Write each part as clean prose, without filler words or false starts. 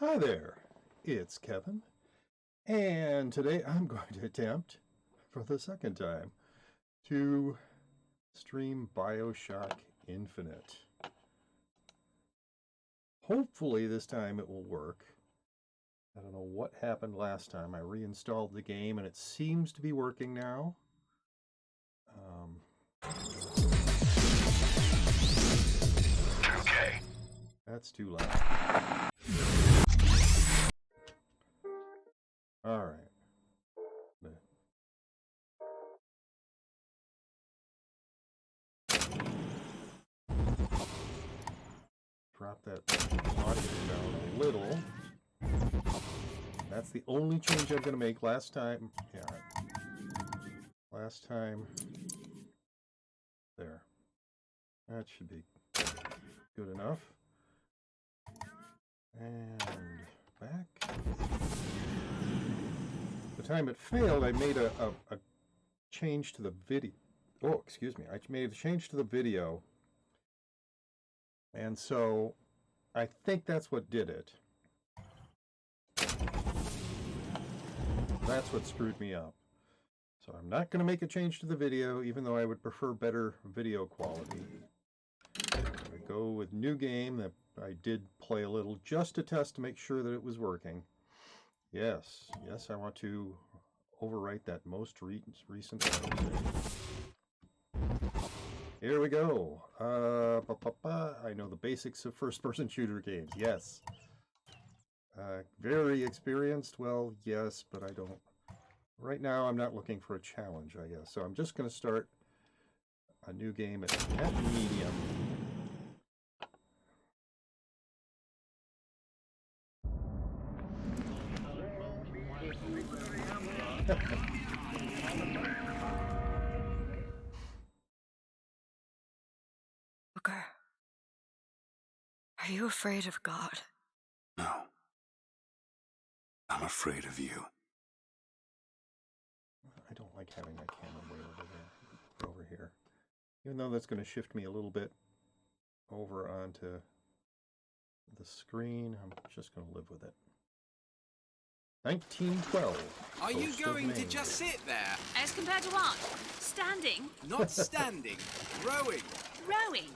Hi there, it's Kevin, and today I'm going to attempt, for the second time, to stream Bioshock Infinite. Hopefully this time it will work. I don't know what happened last time. I reinstalled the game and it seems to be working now. Okay. That's too loud. All right. Drop that audio down a little. That's the only change I'm going to make. Last time, there. That should be good enough. And back. The time it failed, I made a change to the video. Oh, excuse me. I made a change to the video. And so I think that's what did it. That's what screwed me up. So I'm not going to make a change to the video, even though I would prefer better video quality. I'm going to go with new game that I did play a little just to test to make sure that it was working. Yes, I want to overwrite that most recent episode. Here we go. I know the basics of first-person shooter games. Yes. Very experienced? Well, yes, but I don't. Right now, I'm not looking for a challenge, I guess. So I'm just going to start a new game at medium. Booker, are you afraid of God? No. I'm afraid of you. I don't like having my camera way over here. Even though that's going to shift me a little bit over onto the screen, I'm just going to live with it. 1912. Are you going to just sit there? As compared to what? Standing? Not standing, rowing. Rowing?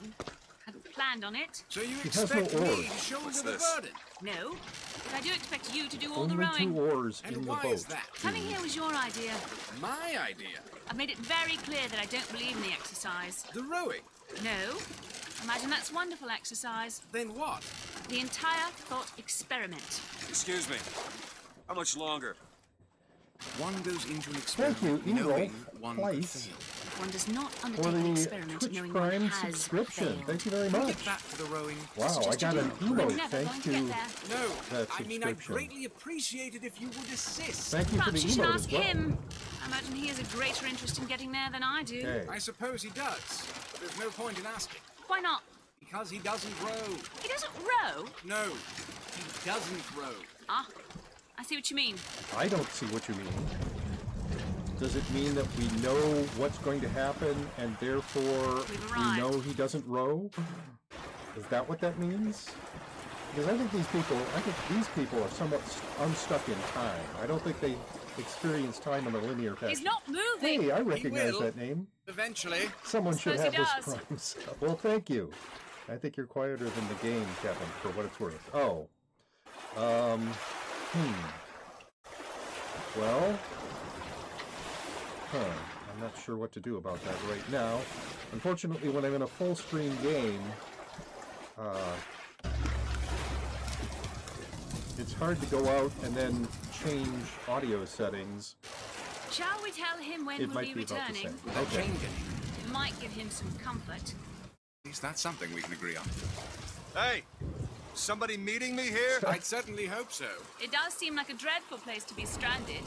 Hadn't planned on it. So you has no expect me oars. to shoulder What's the this? burden? No, but I do expect you to do all Only the rowing. 2 oars And in the why boat. is that? Coming here was your idea. My idea. I've made it very clear that I don't believe in the exercise. The rowing. No? Imagine that's wonderful exercise. Then what? The entire thought experiment. Excuse me. How much longer? One goes into an experiment Thank you, knowing Ingolf, one could Place. fail. One does not For undertake an the experiment Twitch knowing one Prime has subscription. failed. Thank you very We'll much. get back to the rowing. Wow, I Just got a an joke. We're emote never thanks going to get to there. No, that I mean, I'd subscription. greatly appreciate it if you would assist. Thank you for the Perhaps you should emote ask as well. him. I imagine he has a greater interest in getting there than I do. Okay. I suppose he does, but there's no point in asking. Why not? Because he doesn't row. He doesn't row. No, he doesn't row. Ah, I see what you mean. I don't see what you mean. Does it mean that we know what's going to happen and therefore We've we arrived. know he doesn't row? Is that what that means? Because I think these people are somewhat unstuck in time. I don't think they experience time in a linear fashion. He's not moving. Hey, I recognize will. that name. Eventually. Someone should Suppose he have this does. prime stuff. Well, thank you. I think you're quieter than the game, Kevin, for what it's worth. Oh. Well. I'm not sure what to do about that right now. Unfortunately, when I'm in a full screen game, it's hard to go out and then change audio settings. Shall we tell him when It we'll might be be about the returning? same. Okay. Change it. It might give him some comfort. At least that's something we can agree on. Hey! Somebody meeting me here? I'd certainly hope so. It does seem like a dreadful place to be stranded.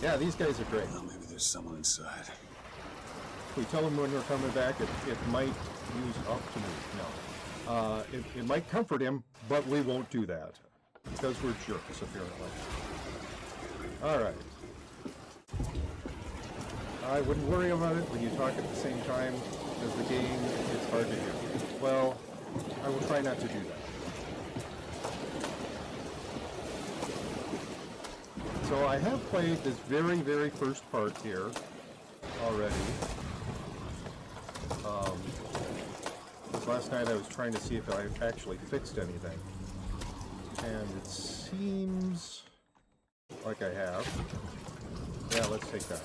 Yeah, these guys are great. Well, maybe there's someone inside. If we tell them when we're coming back, it might use up to me. No. It might comfort him, but we won't do that. Because we're jerks, apparently. Alright. I wouldn't worry about it when you talk at the same time as the game. It's hard to hear. Well, I will try not to do that. So I have played this very, very first part here already. Because last night I was trying to see if I actually fixed anything. And it seems like I have. Yeah, let's take that.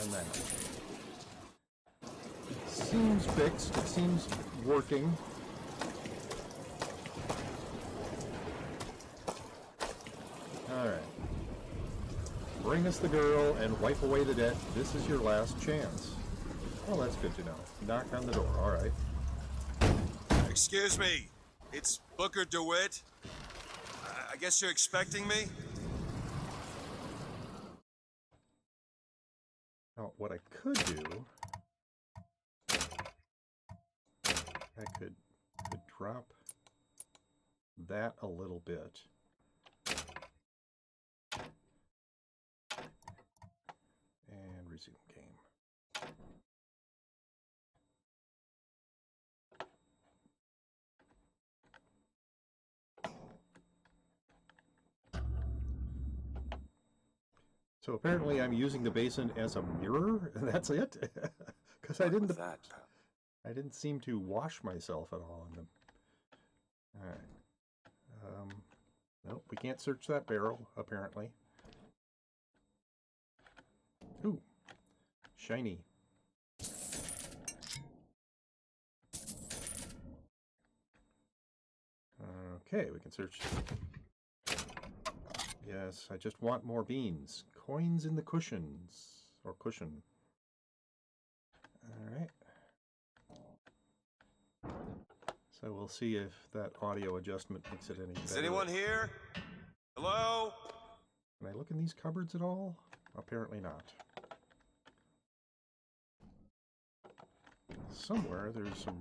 And then. Seems fixed. It seems working. Alright. Bring us the girl and wipe away the debt. This is your last chance. Oh, that's good to know. Knock on the door. Alright. Excuse me. It's Booker DeWitt. I guess you're expecting me? Now, what I could do... I could drop that a little bit. And resume game. So apparently I'm using the basin as a mirror, and that's it? Because I didn't seem to wash myself at all in them. Alright. Nope, we can't search that barrel, apparently. Ooh. Shiny. Okay, we can search. Yes, I just want more beans. Coins in the cushions. Or cushion. Alright. So we'll see if that audio adjustment makes it any better. Is anyone here? Hello? Can I look in these cupboards at all? Apparently not. Somewhere there's a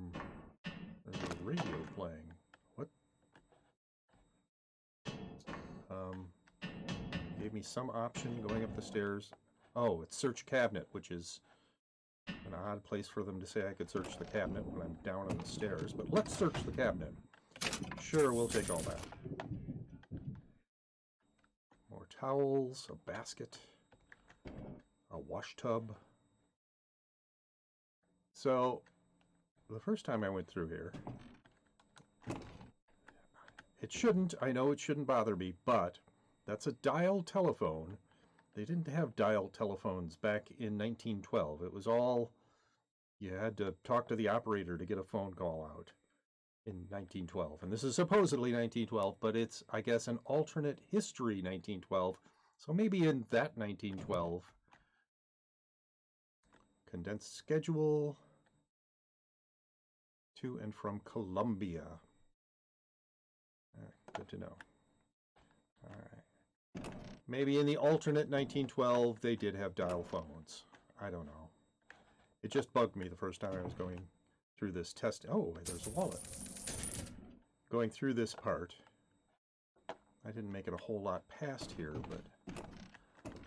radio playing. What? Gave me some option going up the stairs. Oh, it's search cabinet, which is an odd place for them to say I could search the cabinet when I'm down on the stairs. But let's search the cabinet. Sure, we'll take all that. More towels, a basket, a wash tub. So, the first time I went through here, I know it shouldn't bother me, but that's a dial telephone. They didn't have dial telephones back in 1912. It was all, you had to talk to the operator to get a phone call out in 1912. And this is supposedly 1912, but it's, I guess, an alternate history 1912. So maybe in that 1912, condensed schedule to and from Columbia. Good to know. All right. Maybe in the alternate 1912, they did have dial phones. I don't know. It just bugged me the first time I was going through this test. Oh, there's a wallet. Going through this part. I didn't make it a whole lot past here, but...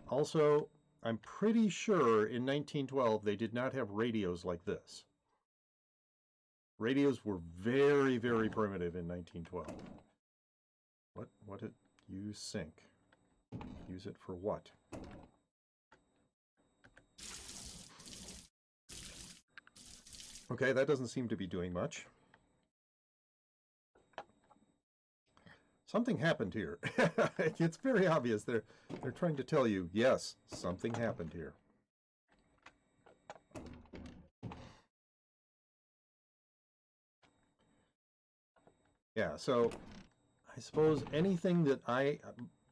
Also, I'm pretty sure in 1912 they did not have radios like this. Radios were very, very primitive in 1912. What did use sync? Use it for what? Okay, that doesn't seem to be doing much. Something happened here. It's very obvious. They're trying to tell you, yes, something happened here. Yeah, so I suppose anything that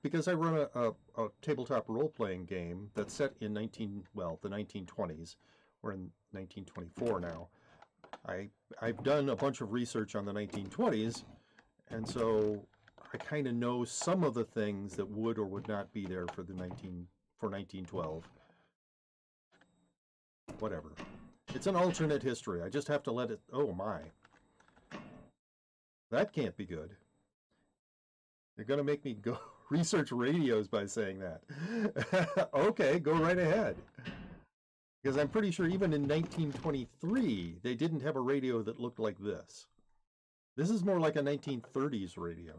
because I run a tabletop role-playing game that's set in the 1920s. We're in 1924 now. I've done a bunch of research on the 1920s, and so I kind of know some of the things that would or would not be there for 1912. Whatever. It's an alternate history. I just have to let it... Oh my. That can't be good. You're going to make me go research radios by saying that. Okay, go right ahead. Because I'm pretty sure even in 1923, they didn't have a radio that looked like this. This is more like a 1930s radio.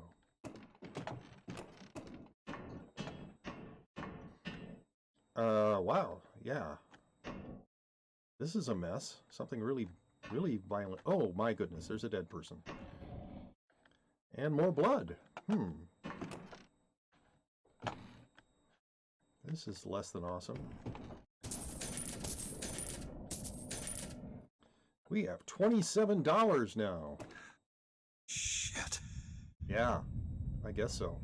Wow, yeah. This is a mess. Something really, really violent. Oh my goodness, there's a dead person. And more blood. This is less than awesome. We have $27 now. Shit. Yeah, I guess so.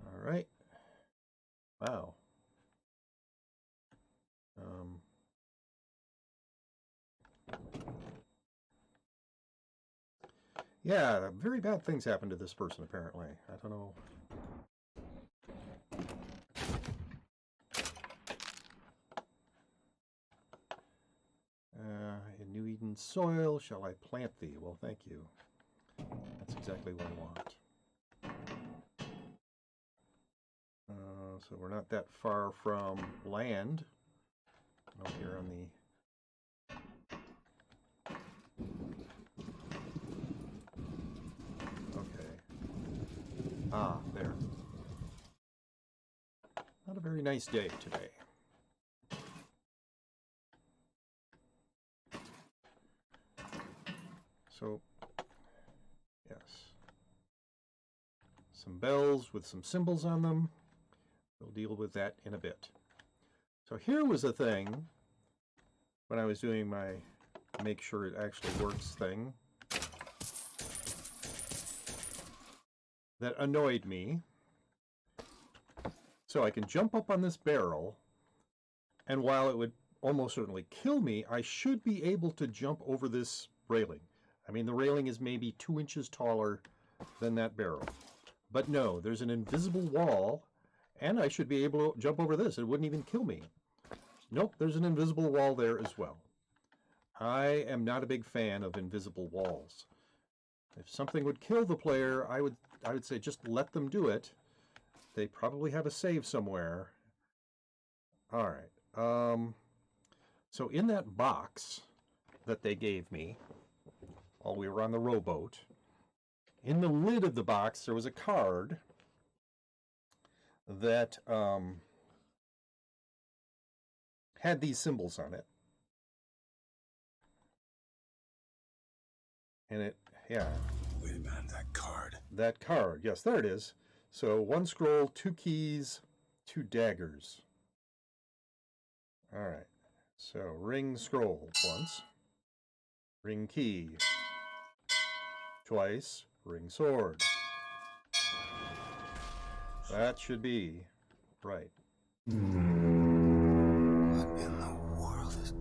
All right. Wow. Yeah, very bad things happened to this person, apparently. I don't know. In New Eden soil, shall I plant thee? Well, thank you. That's exactly what I want. So we're not that far from land. Out here on the... Ah, there. Not a very nice day today. So, yes. Some bells with some symbols on them. We'll deal with that in a bit. So here was a thing, when I was doing my make sure it actually works thing, that annoyed me. So I can jump up on this barrel, and while it would almost certainly kill me, I should be able to jump over this railing. I mean, the railing is maybe 2 inches taller than that barrel. But no, there's an invisible wall, and I should be able to jump over this. It wouldn't even kill me. Nope, there's an invisible wall there as well. I am not a big fan of invisible walls. If something would kill the player, I would say just let them do it. They probably have a save somewhere. All right. So in that box that they gave me while we were on the rowboat, in the lid of the box there was a card that had these symbols on it. And it, yeah. Wait a minute, that card. That card, yes, there it is. So 1 scroll, 2 keys, 2 daggers. All right. So ring scroll once, ring key twice, ring sword. That should be right. What in the world is...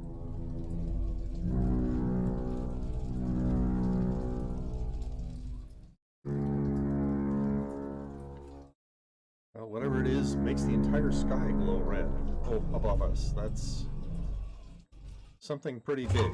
Well, whatever it is makes the entire sky glow red above us. That's something pretty big.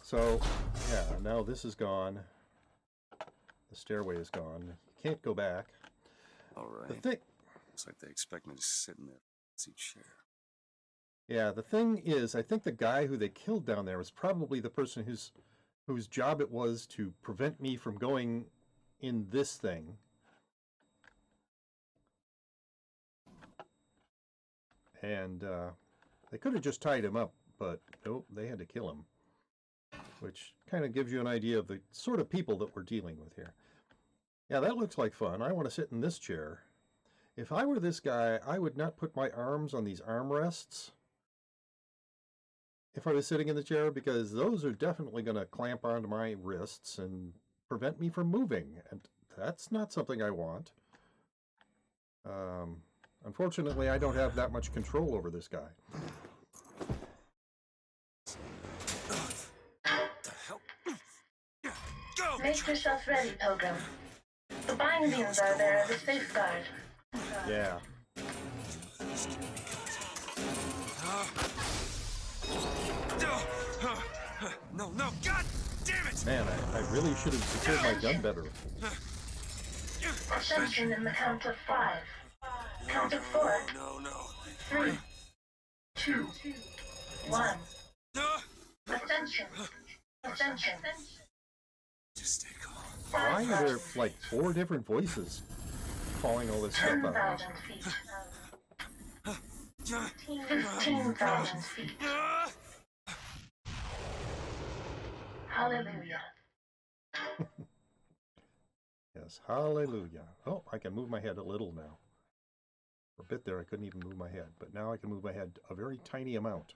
So, yeah, now this is gone. The stairway is gone. You can't go back. All right. The thing, Looks like they expect me to sit in that fancy chair. yeah, the thing is, I think the guy who they killed down there was probably the person whose job it was to prevent me from going in this thing. And they could have just tied him up, but nope, they had to kill him. Which kind of gives you an idea of the sort of people that we're dealing with here. Yeah, that looks like fun. I want to sit in this chair. If I were this guy, I would not put my arms on these armrests if I was sitting in the chair, because those are definitely going to clamp onto my wrists and prevent me from moving, and that's not something I want. Unfortunately, I don't have that much control over this guy. The hell? Go! Make yourself ready, Pilgrim. The bindings are there as a safeguard. Yeah. No, God damn it! Man, I really should have secured my gun better. Ascension in the count of 5. Count of 4. No. 3, 2, 1. Ascension. Ascension. Just stay calm. Why are there like 4 different voices calling all this stuff out? 10,000 feet. 15,000 feet. Hallelujah. Yes, hallelujah. Oh, I can move my head a little now. For a bit there, I couldn't even move my head, but now I can move my head a very tiny amount.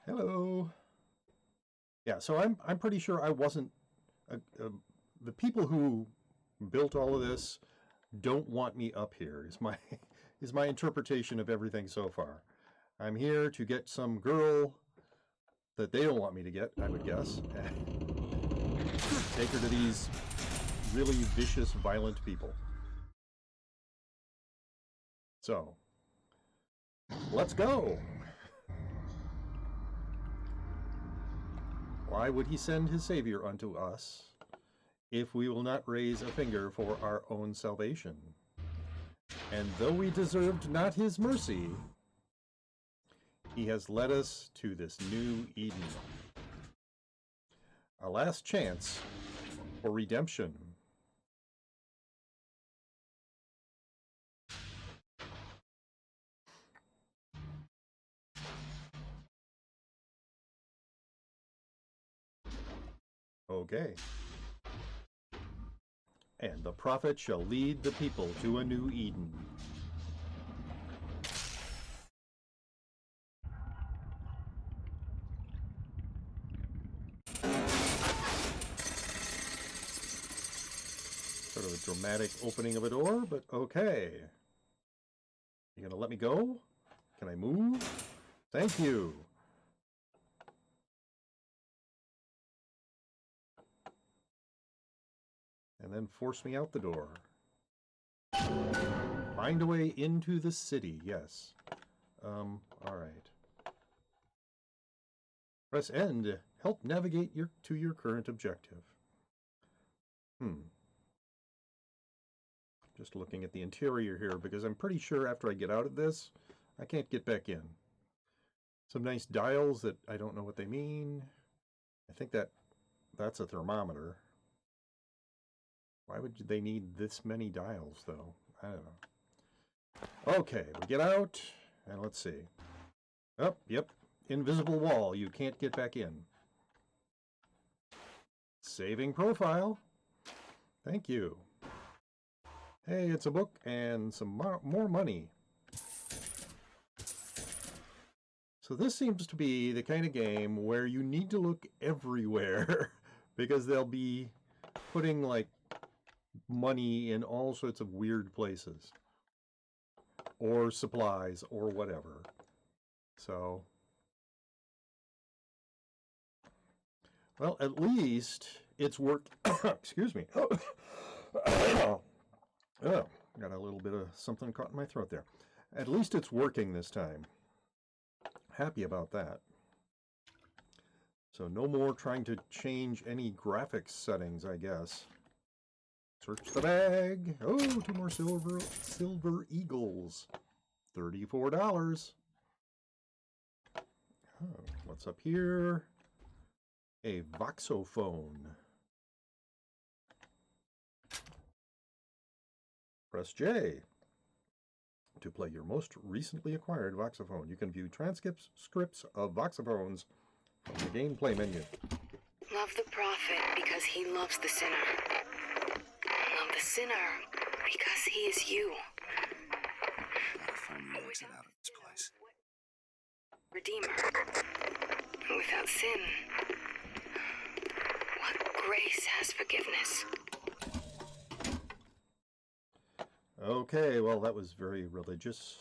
Hello. Yeah, so I'm pretty sure I wasn't. The people who built all of this don't want me up here. Is my interpretation of everything so far. I'm here to get some girl that they don't want me to get, I would guess, and take her to these really vicious, violent people. So, let's go! Why would he send his Savior unto us if we will not raise a finger for our own salvation? And though we deserved not his mercy, he has led us to this new Eden. A last chance for redemption. Okay. And the prophet shall lead the people to a new Eden. Sort of a dramatic opening of a door, but okay. You gonna let me go? Can I move? Thank you. And then force me out the door. Find a way into the city, yes. Alright. Press N to help navigate to your current objective. Just looking at the interior here, because I'm pretty sure after I get out of this, I can't get back in. Some nice dials that I don't know what they mean. I think that's a thermometer. Why would they need this many dials, though? I don't know. Okay, we get out, and let's see. Oh, yep, invisible wall. You can't get back in. Saving profile. Thank you. Hey, it's a book and some more money. So this seems to be the kind of game where you need to look everywhere because they'll be putting like money in all sorts of weird places or supplies or whatever. So, well, at least it's worked. Excuse me. Oh, got a little bit of something caught in my throat there. At least it's working this time. Happy about that. So no more trying to change any graphics settings, I guess. Search the bag. Oh, 2 more silver eagles. $34. Oh, what's up here? A voxophone. Press J to play your most recently acquired voxophone. You can view transcripts of voxophones from the gameplay menu. Love the prophet because he loves the sinner. Love the sinner because he is you. Gotta find the exit out of this place. Redeemer. Without sin, what grace has forgiveness? Okay, well, that was very religious.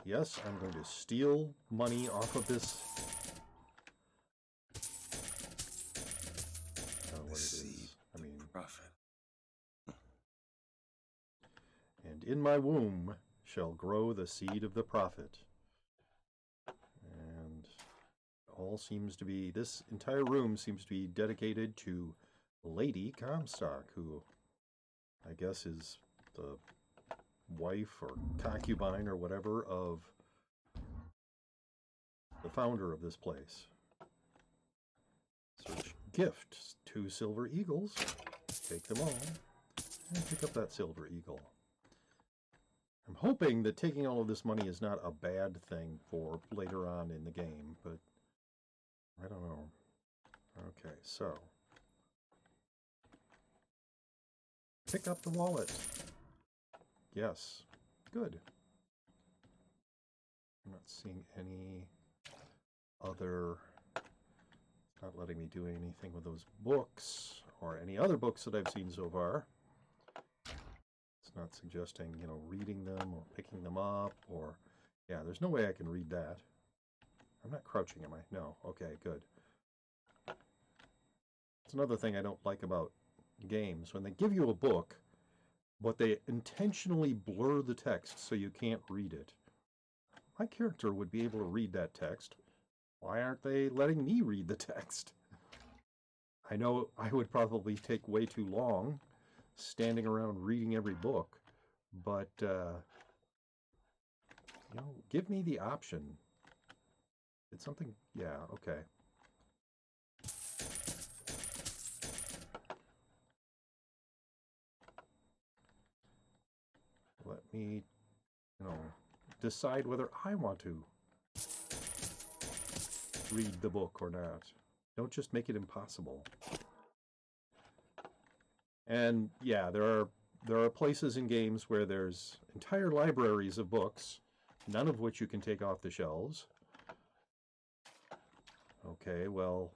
Yes, I'm going to steal money off of this. I don't know what it is. I mean, Profit. and in my womb shall grow the seed of the prophet. And all seems to be, this entire room seems to be dedicated to Lady Comstock, who I guess is the wife or concubine or whatever of the founder of this place. Search gift. 2 silver eagles. Take them all. And pick up that silver eagle. I'm hoping that taking all of this money is not a bad thing for later on in the game, but I don't know. Okay, so pick up the wallet. Yes. Good. I'm not seeing any other... It's not letting me do anything with those books or any other books that I've seen so far. It's not suggesting, you know, reading them or picking them up or... Yeah, there's no way I can read that. I'm not crouching, am I? No. Okay, good. It's another thing I don't like about games. When they give you a book, but they intentionally blur the text so you can't read it. My character would be able to read that text. Why aren't they letting me read the text? I know I would probably take way too long standing around reading every book, but, you know, give me the option. Did something... Yeah, okay. Let me, you know, decide whether I want to read the book or not. Don't just make it impossible. And yeah, there are places in games where there's entire libraries of books, none of which you can take off the shelves. Okay, well,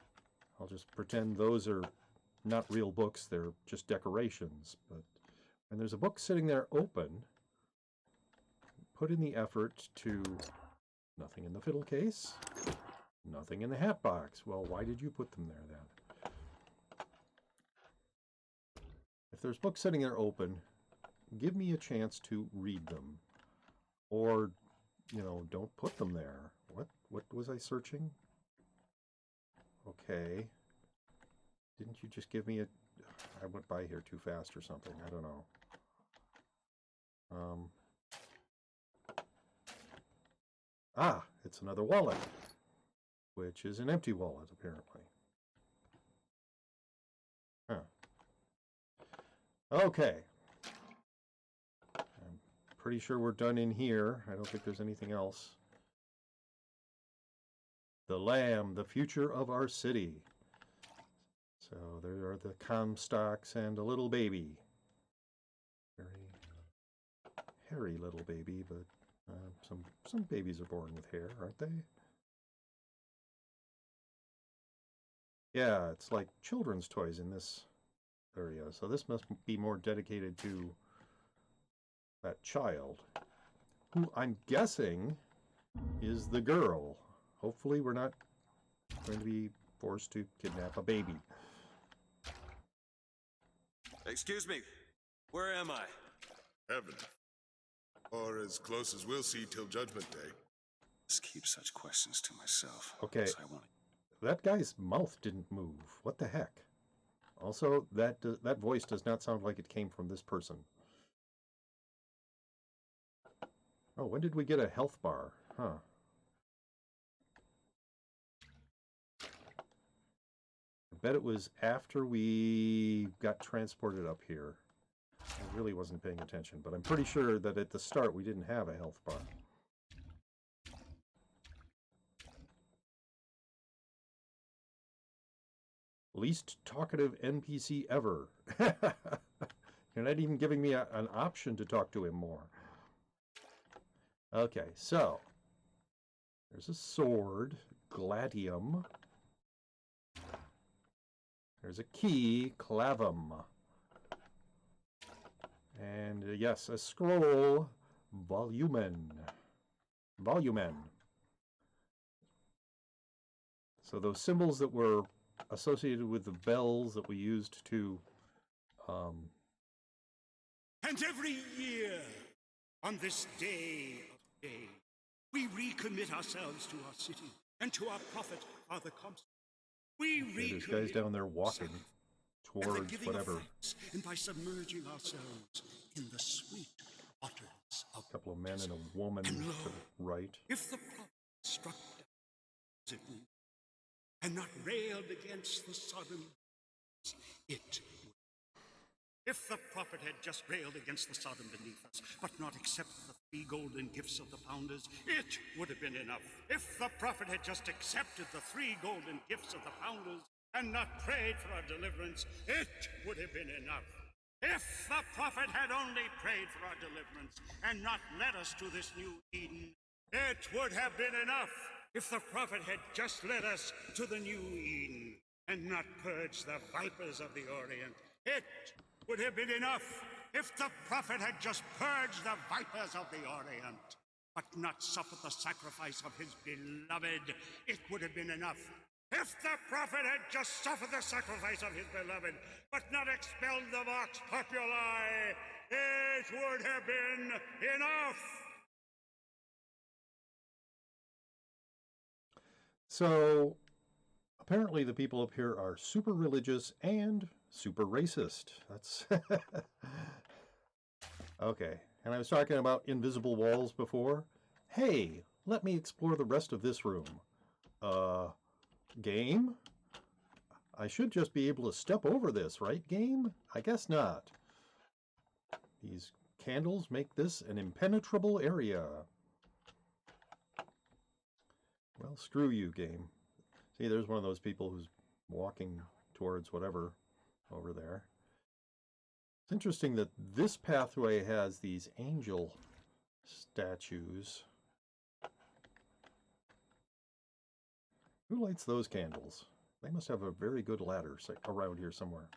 I'll just pretend those are not real books, they're just decorations. But when there's a book sitting there open, put in the effort to... Nothing in the fiddle case, nothing in the hat box. Well, why did you put them there then? If there's books sitting there open, give me a chance to read them. Or, you know, don't put them there. What was I searching? Okay. Didn't you just give me a... I went by here too fast or something. I don't know. Ah, it's another wallet, which is an empty wallet, apparently. Huh. Okay. I'm pretty sure we're done in here. I don't think there's anything else. The Lamb, the future of our city. So there are the Comstocks and a little baby. Very hairy little baby, but some babies are born with hair, aren't they? Yeah, it's like children's toys in this area. So this must be more dedicated to that child, who I'm guessing is the girl. Hopefully we're not going to be forced to kidnap a baby. Excuse me. Where am I? Heaven. Or as close as we'll see till Judgment Day. Just keep such questions to myself. Okay. So I won't... That guy's mouth didn't move. What the heck? Also, that voice does not sound like it came from this person. Oh, when did we get a health bar? Huh. I bet it was after we got transported up here. I really wasn't paying attention, but I'm pretty sure that at the start we didn't have a health bar. Least talkative NPC ever. You're not even giving me an option to talk to him more. Okay, so there's a sword, gladium. There's a key, clavum. And yes, a scroll, volumen. Volumen. So those symbols that were associated with the bells that we used to And every year, on this day of days, we recommit ourselves to our city and to our prophet, Father Comstock. We there's guys down there walking towards whatever. And by submerging ourselves in the sweet waters of A couple of men and a woman to the right. if the prophet struck down it would, and not railed against the sodom, it would. If the prophet had just railed against the Sodom beneath us, but not accepted the 3 golden gifts of the founders, it would have been enough. If the prophet had just accepted the 3 golden gifts of the founders and not prayed for our deliverance, it would have been enough. If the prophet had only prayed for our deliverance and not led us to this new Eden, it would have been enough. If the prophet had just led us to the new Eden and not purged the vipers of the Orient, it would have been enough. If the prophet had just purged the vipers of the Orient, but not suffered the sacrifice of his beloved, it would have been enough. If the prophet had just suffered the sacrifice of his beloved, but not expelled the vox populi, it would have been enough. So apparently the people up here are super religious and super racist. That's okay. And I was talking about invisible walls before. Hey, let me explore the rest of this room. Game? I should just be able to step over this, right, game? I guess not. These candles make this an impenetrable area. Well, screw you, game. See, there's one of those people who's walking towards whatever over there. It's interesting that this pathway has these angel statues. Who lights those candles? They must have a very good ladder around here somewhere.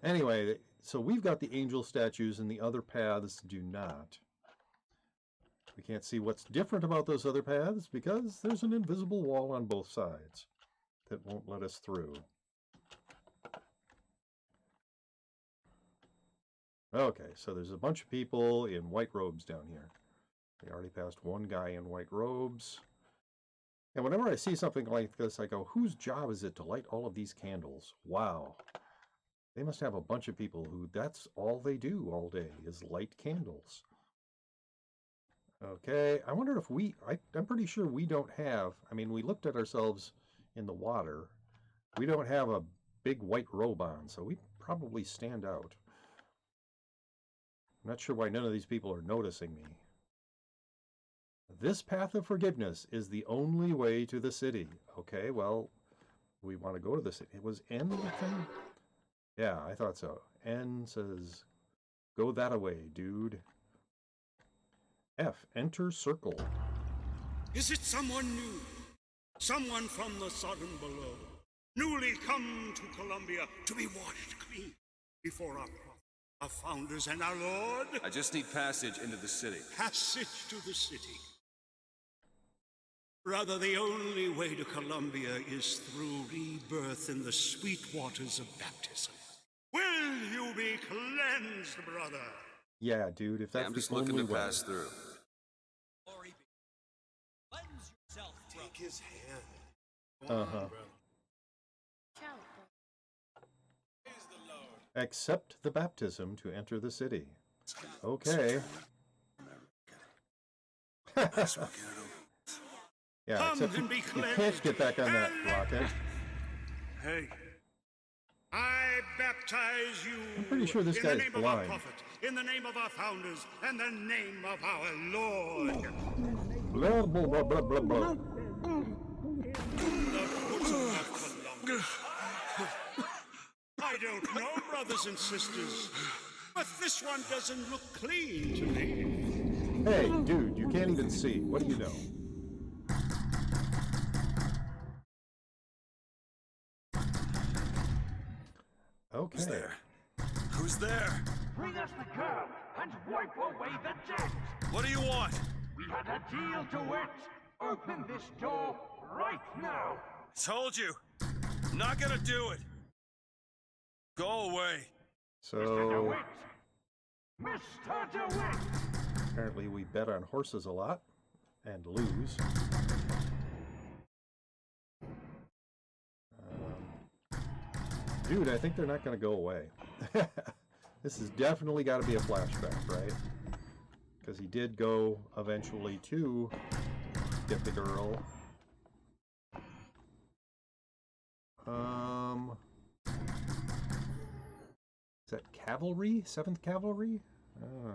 Anyway, so we've got the angel statues and the other paths do not. We can't see what's different about those other paths because there's an invisible wall on both sides that won't let us through. Okay, so there's a bunch of people in white robes down here. We already passed one guy in white robes. And whenever I see something like this, I go, whose job is it to light all of these candles? Wow. They must have a bunch of people who that's all they do all day is light candles. Okay, I wonder if I'm pretty sure we don't have, I mean, we looked at ourselves in the water. We don't have a big white robe on, so we probably stand out. I'm not sure why none of these people are noticing me. This path of forgiveness is the only way to the city. Okay, well, we want to go to the city. It was N the thing? Yeah, I thought so. N says, go that-a-way, dude. F, enter circle. Is it someone new? Someone from the Sodom below, newly come to Columbia to be washed clean before our prophet, our founders, and our Lord? I just need passage into the city. Passage to the city. Rather, the only way to Columbia is through rebirth in the sweet waters of baptism. Will you be cleansed, brother? Yeah, dude, if that's I'm the just looking only to way. pass through. Glory be. Cleanse yourself, brother. Take his hand. Uh-huh. Accept the baptism to enter the city. Okay. Yeah, Come except and be you cleansed. can't get back on that rocket. Hey, I baptize you. I'm pretty sure this in guy's the name of blind. our prophet, in the name of our founders, and the name of our Lord. Blah, blah, blah, blah, blah, blah. The bosom of Columbia. I don't know, brothers and sisters, but this one doesn't look clean to me. Hey, dude, you can't even see. What do you know? Okay. Who's there? Who's there? Bring us the girl and wipe away the debt! What do you want? We had a deal to it. Open this door right now. I told you. I'm not gonna do it. Go away. So Mr. DeWitt! apparently we bet on horses a lot and lose. Dude, I think they're not going to go away. This has definitely got to be a flashback, right? Because he did go eventually to get the girl. Is that cavalry? 7th Cavalry? Oh.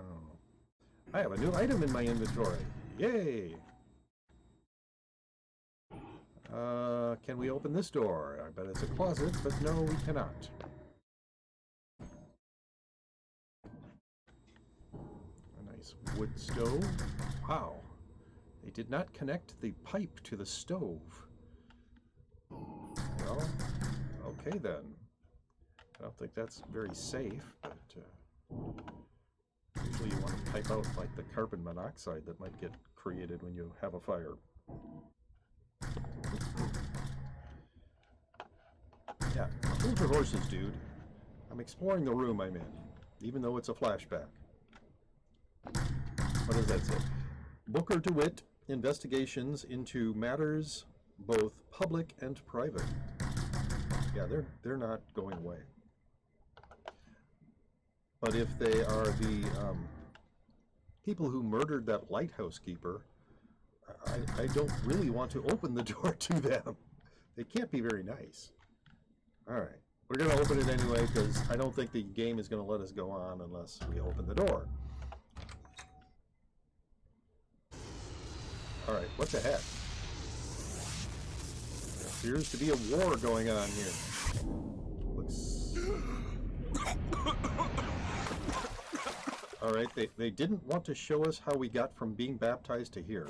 I have a new item in my inventory. Yay! Can we open this door? I bet it's a closet, but no, we cannot. A nice wood stove. Wow. They did not connect the pipe to the stove. Well, okay then. I don't think that's very safe, but usually you want to pipe out like the carbon monoxide that might get created when you have a fire. Yeah, hold your horses, dude. I'm exploring the room I'm in, even though it's a flashback. What does that say? Booker DeWitt investigations into matters both public and private. Yeah, they're not going away. But if they are the people who murdered that lighthouse keeper, I don't really want to open the door to them. They can't be very nice. All right, we're going to open it anyway because I don't think the game is going to let us go on unless we open the door. All right, what the heck? There appears to be a war going on here. Looks... All right, they didn't want to show us how we got from being baptized to here.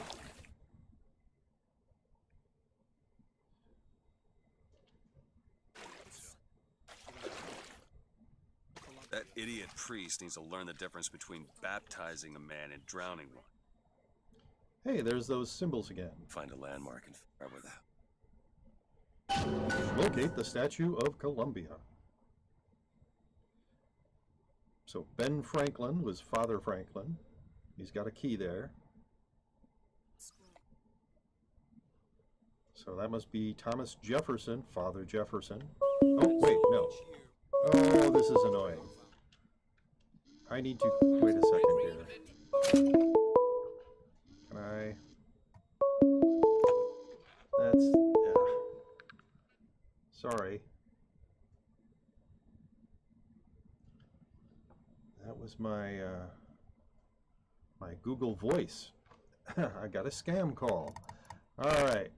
That idiot priest needs to learn the difference between baptizing a man and drowning one. Hey, there's those symbols again. Find a landmark and figure out where that. Locate the Statue of Columbia. So Ben Franklin was Father Franklin. He's got a key there. So that must be Thomas Jefferson, Father Jefferson. Oh, wait, no. Oh, this is annoying. I need to... Wait a second here. Can I... That's... Yeah. Sorry. That was my, my Google Voice. I got a scam call. All right.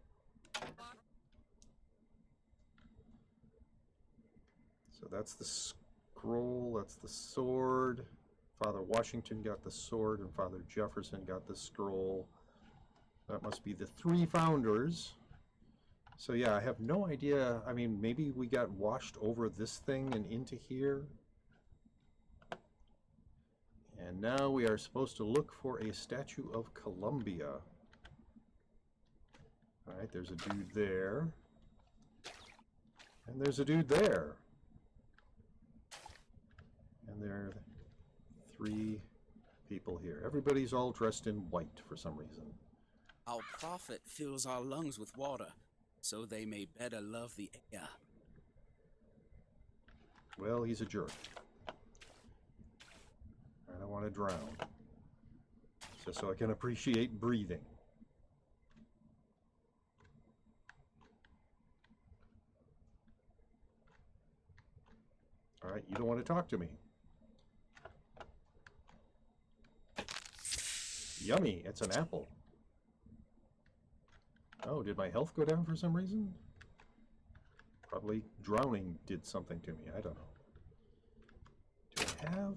So that's the scroll, that's the sword. Father Washington got the sword and Father Jefferson got the scroll. That must be the 3 founders. So yeah, I have no idea. I mean, maybe we got washed over this thing and into here. And now we are supposed to look for a Statue of Columbia. All right, there's a dude there. And there's a dude there. And there are 3 people here. Everybody's all dressed in white for some reason. Our prophet fills our lungs with water, so they may better love the air. Well, he's a jerk. I don't want to drown. Just so I can appreciate breathing. All right, you don't want to talk to me. Yummy, it's an apple. Oh, did my health go down for some reason? Probably drowning did something to me, I don't know. Do I have...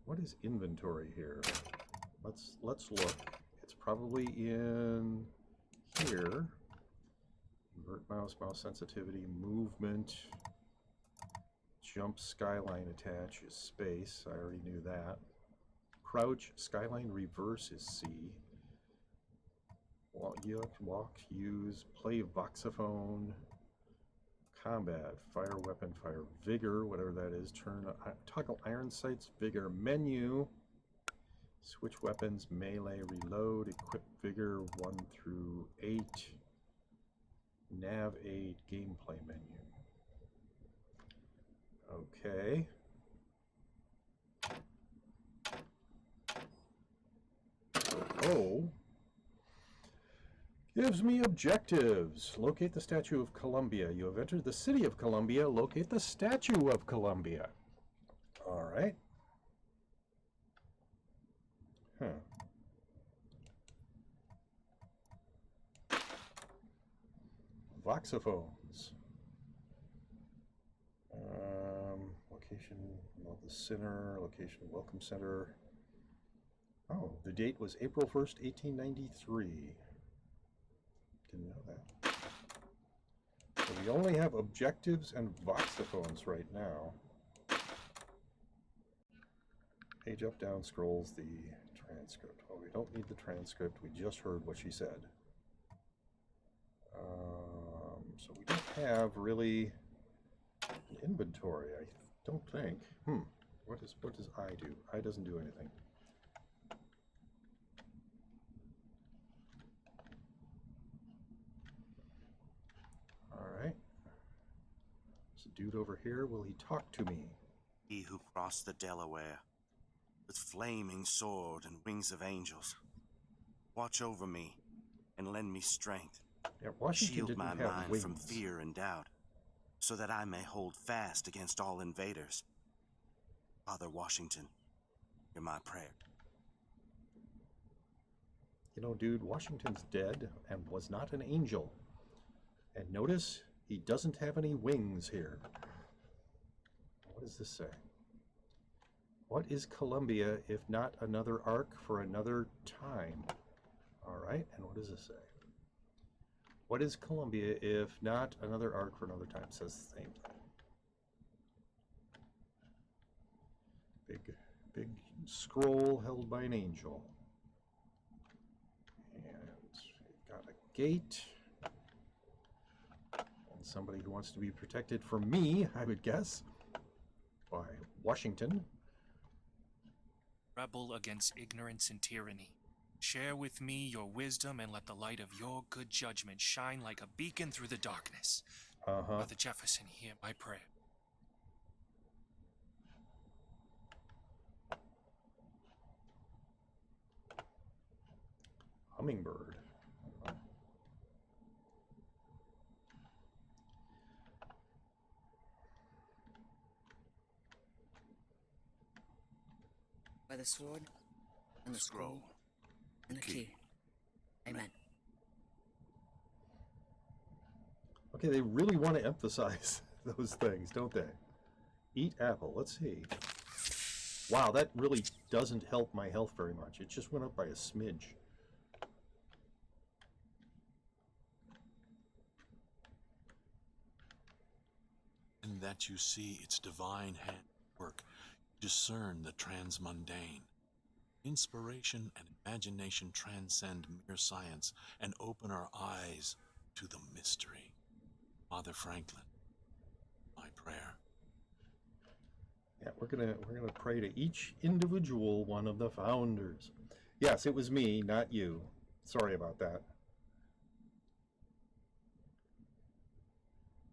what is inventory here? Let's look. It's probably in here. Invert mouse, mouse sensitivity, movement, jump, skyline attach is space. I already knew that. Crouch, skyline reverse is C. Walk, use, play voxophone, combat, fire weapon, fire vigor, whatever that is. Turn, toggle iron sights, vigor, menu, switch weapons, melee, reload, equip vigor 1 through 8, nav aid, gameplay menu. Okay. Oh. Gives me objectives. Locate the Statue of Columbia. You have entered the city of Columbia. Locate the Statue of Columbia. All right. Huh. Voxophones. Location, well, the center, location, welcome center. Oh, the date was April 1st, 1893. Didn't know that. So we only have objectives and voxophones right now. Page up, down scrolls the transcript. Well, we don't need the transcript. We just heard what she said. So we don't have really an inventory, I don't think. What does I do? I doesn't do anything. All right. There's a dude over here. Will he talk to me? He who crossed the Delaware with flaming sword and wings of angels. Watch over me and lend me strength. Yeah, Washington Shield didn't my have mind wings. from fear and doubt, so that I may hold fast against all invaders. Father Washington, hear my prayer. You know, dude, Washington's dead and was not an angel. And notice, he doesn't have any wings here. What does this say? What is Columbia if not another ark for another time? All right, and what does this say? What is Columbia if not another ark for another time? It says the same thing. Big scroll held by an angel. And we've got a gate. And somebody who wants to be protected from me, I would guess, by Washington. Rebel against ignorance and tyranny. Share with me your wisdom and let the light of your good judgment shine like a beacon through the darkness. Father Jefferson, hear my prayer. Hummingbird. By the sword and the scroll and the key. Amen. Okay, they really want to emphasize those things, don't they? Eat apple. Let's see. Wow, that really doesn't help my health very much. It just went up by a smidge. And that you see its divine hand work, discern the transmundane. Inspiration and imagination transcend mere science and open our eyes to the mystery. Father Franklin, my prayer. Yeah, we're gonna pray to each individual one of the founders. Yes, it was me, not you. Sorry about that.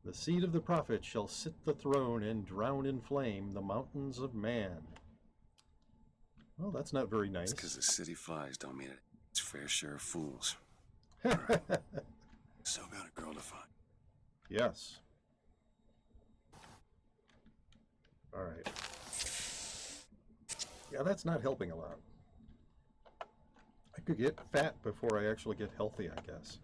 The seed of the prophet shall sit the throne and drown in flame the mountains of man. Well, that's not very nice. It's because the city flies don't mean it's fair share of fools. Still got a girl to find. Yes. All right. Yeah, that's not helping a lot. I could get fat before I actually get healthy, I guess.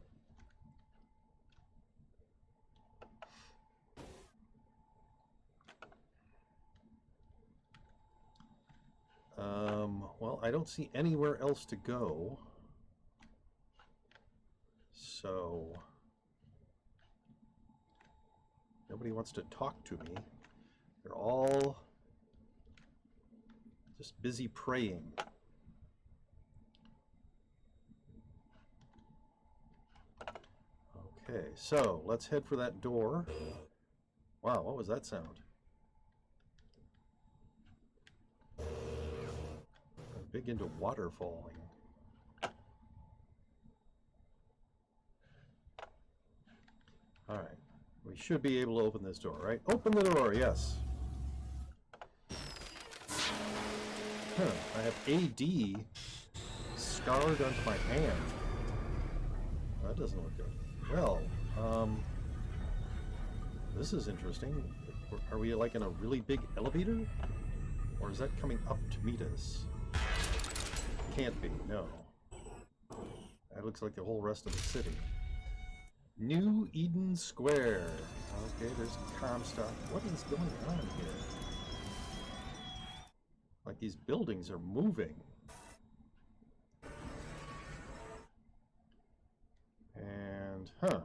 Well, I don't see anywhere else to go. So, nobody wants to talk to me. They're all just busy praying. Okay, so let's head for that door. Wow, what was that sound? I'm big into water falling. Alright, we should be able to open this door, right? Open the door, yes. Huh, I have AD scarred onto my hand. That doesn't look good. Well, this is interesting. Are we like in a really big elevator? Or is that coming up to meet us? Can't be, no. That looks like the whole rest of the city. New Eden Square. Okay, there's Comstock. What is going on here? Like these buildings are moving. And, huh.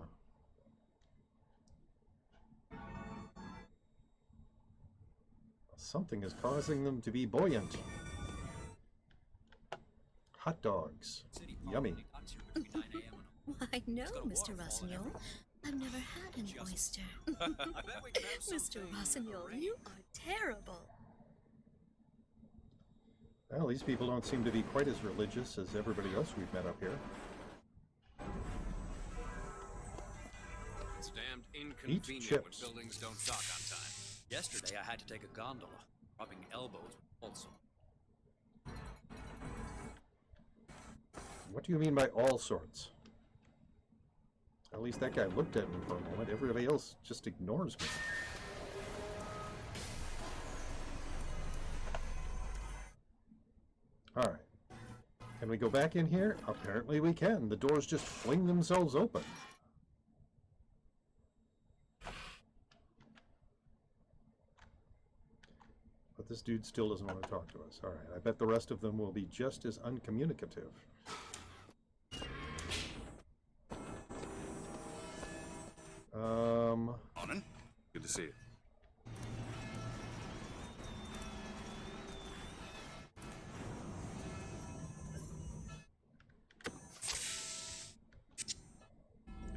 Something is causing them to be buoyant. Hot dogs. Yummy. Why, no, Mr. Rossignol. I've never had an oyster. Mr. Rossignol, you are terrible. Well, these people don't seem to be quite as religious as everybody else we've met up here. It's damned inconvenient when buildings don't dock on time. Yesterday, I had to take a gondola, rubbing elbows with also. What do you mean by all sorts? At least that guy looked at me for a moment. Everybody else just ignores me. Alright. Can we go back in here? Apparently we can. The doors just fling themselves open. But this dude still doesn't want to talk to us. Alright, I bet the rest of them will be just as uncommunicative. Morning. Good to see you.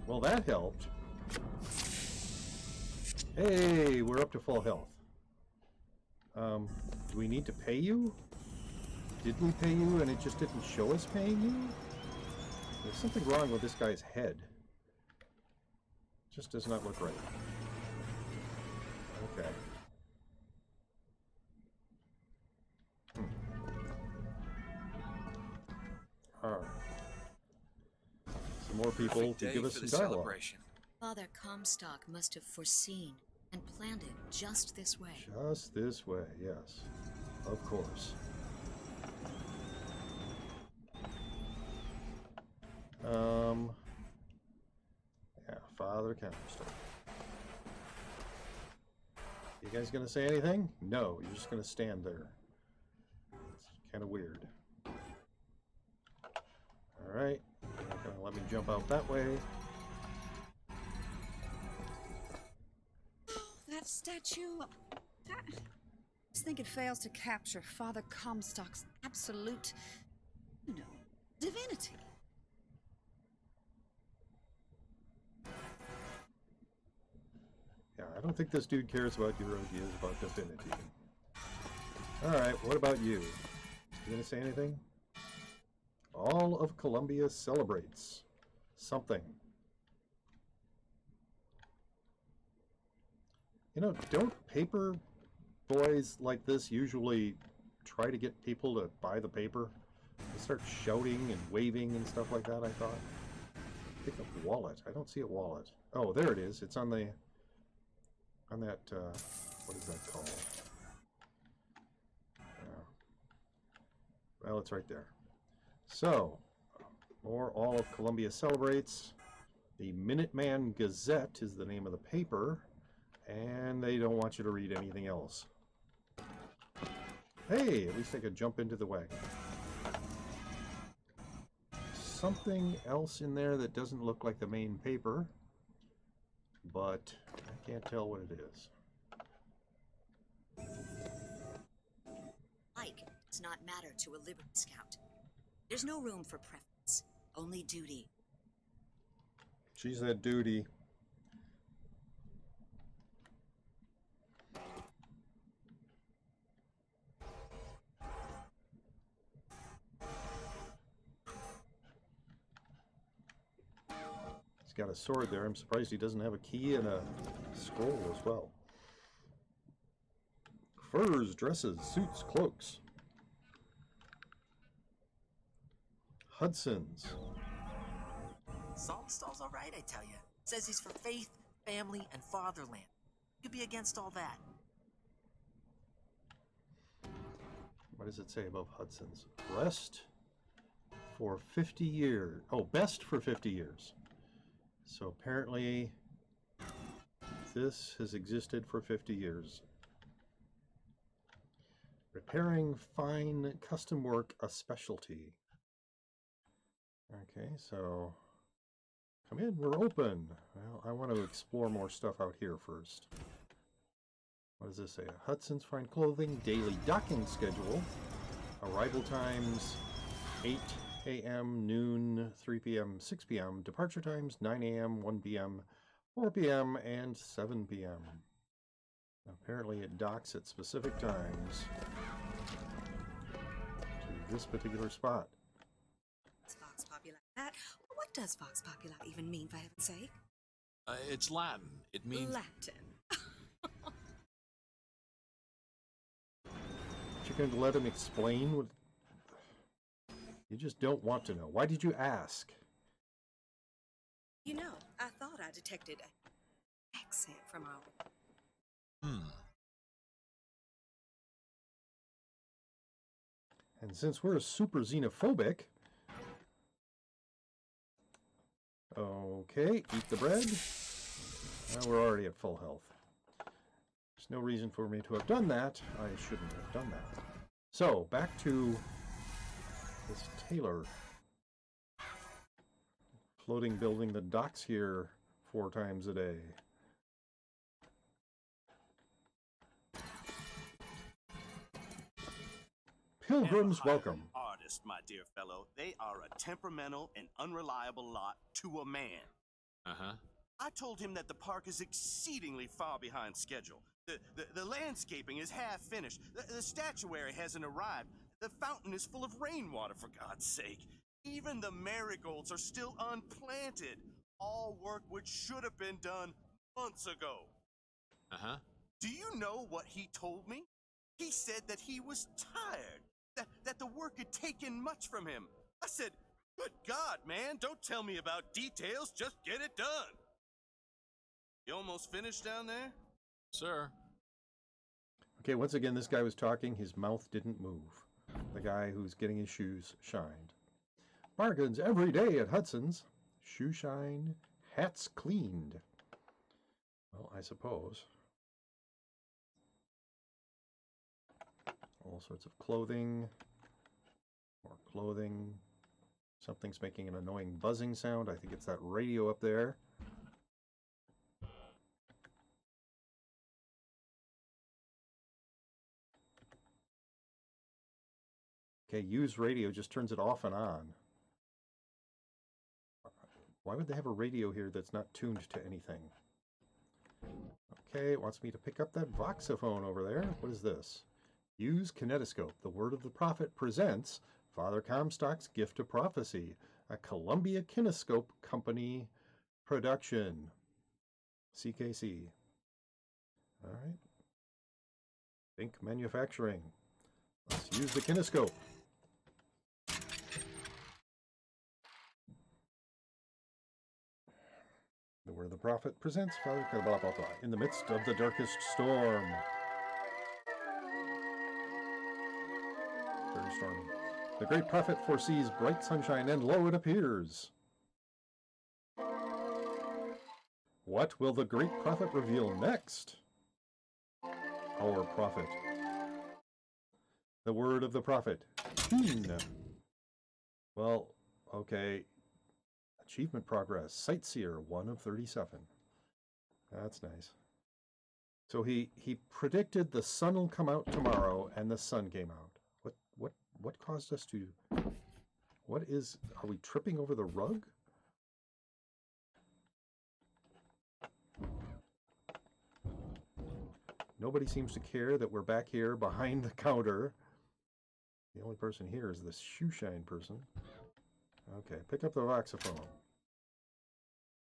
Well, that helped. Hey, we're up to full health. Do we need to pay you? Did we pay you and it just didn't show us paying you? There's something wrong with this guy's head. Just does not look right. Okay. Alright. Some more people to give us some dialogue. Father Comstock must have foreseen and planned it just this way. Just this way, yes. Of course. Yeah, Father Comstock. You guys gonna say anything? No, you're just gonna stand there. It's kind of weird. Alright, you're not gonna let me jump out that way. That statue... I just think it fails to capture Father Comstock's absolute, divinity. Yeah, I don't think this dude cares about your ideas about divinity. Alright, what about you? You gonna say anything? All of Columbia celebrates something. You know, don't paper boys like this usually try to get people to buy the paper? They start shouting and waving and stuff like that, I thought. Pick up a wallet. I don't see a wallet. Oh, there it is. It's on the... on that, what is that called? Well, it's right there. So, more All of Columbia celebrates. The Minuteman Gazette is the name of the paper. And they don't want you to read anything else. Hey, at least I could jump into the wagon. Something else in there that doesn't look like the main paper. But I can't tell what it is. does not matter to a Liberty Scout. There's no room for preference, only duty. She said duty. He's got a sword there. I'm surprised he doesn't have a key and a scroll as well. Furs, dresses, suits, cloaks. Hudson's. Saltonstall's all right, I tell you. Says he's for faith, family, and fatherland. Could be against all that. What does it say above Hudson's? Rest for 50 years. Oh, best for 50 years. So apparently this has existed for 50 years. Repairing fine custom work, a specialty. Okay, so come in, we're open. Well, I want to explore more stuff out here first. What does this say? Hudson's Fine Clothing, daily docking schedule. Arrival times 8 a.m., noon, 3 p.m., 6 p.m. Departure times 9 a.m., 1 p.m., 4 p.m., and 7 p.m. Apparently it docks at specific times to this particular spot. Vox Populi. What does Vox Populi even mean, for heaven's sake? It's Latin. It means... Latin. You're going to let him explain what... You just don't want to know. Why did you ask? You know, I thought I detected an accent from our... And since we're super xenophobic... Okay, eat the bread. We're already at full health. There's no reason for me to have done that. I shouldn't have done that. So, back to this tailor. Floating building that docks here 4 times a day. Pilgrims welcome. Artist, my dear fellow. They are a temperamental and unreliable lot to a man. Uh-huh. I told him that the park is exceedingly far behind schedule. The landscaping is half finished. The statuary hasn't arrived. The fountain is full of rainwater, for God's sake. Even the marigolds are still unplanted. All work which should have been done months ago. Uh-huh. Do you know what he told me? He said that he was tired, that the work had taken much from him. I said, good God, man, don't tell me about details, just get it done. You almost finished down there? Sir. Okay, once again, this guy was talking. His mouth didn't move. The guy who's getting his shoes shined. Bargains every day at Hudson's. Shoe shine, hats cleaned. Well, I suppose. All sorts of clothing. More clothing. Something's making an annoying buzzing sound. I think it's that radio up there. Okay, use radio just turns it off and on. Why would they have a radio here that's not tuned to anything? Okay, it wants me to pick up that voxophone over there. What is this? Use kinetoscope. The Word of the Prophet presents Father Comstock's Gift of Prophecy, a Columbia Kinescope Company production. CKC. All right. Think manufacturing. Let's use the kinescope. The Word of the Prophet presents Father blah, blah, blah, in the midst of the darkest storm. Very stormy. The great prophet foresees bright sunshine, and lo, it appears. What will the great prophet reveal next? Our prophet. The Word of the Prophet. Well, okay. Achievement progress. Sightseer, 1 of 37. That's nice. So he predicted the sun will come out tomorrow, and the sun came out. What What caused us to... What is... Are we tripping over the rug? Nobody seems to care that we're back here behind the counter. The only person here is this shoe shine person. Okay, pick up the voxophone.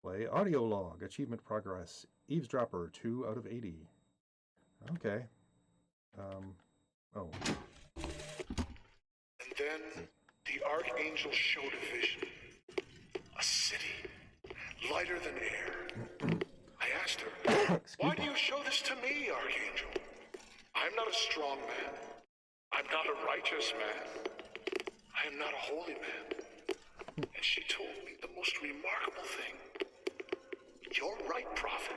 Play audio log. Achievement progress. Eavesdropper, 2 out of 80. Okay. Oh. And then the Archangel showed a vision. A city, lighter than air. I asked her, why do you show this to me, Archangel? I'm not a strong man. I'm not a righteous man. I am not a holy man. And she told me the most remarkable thing. You're right, prophet.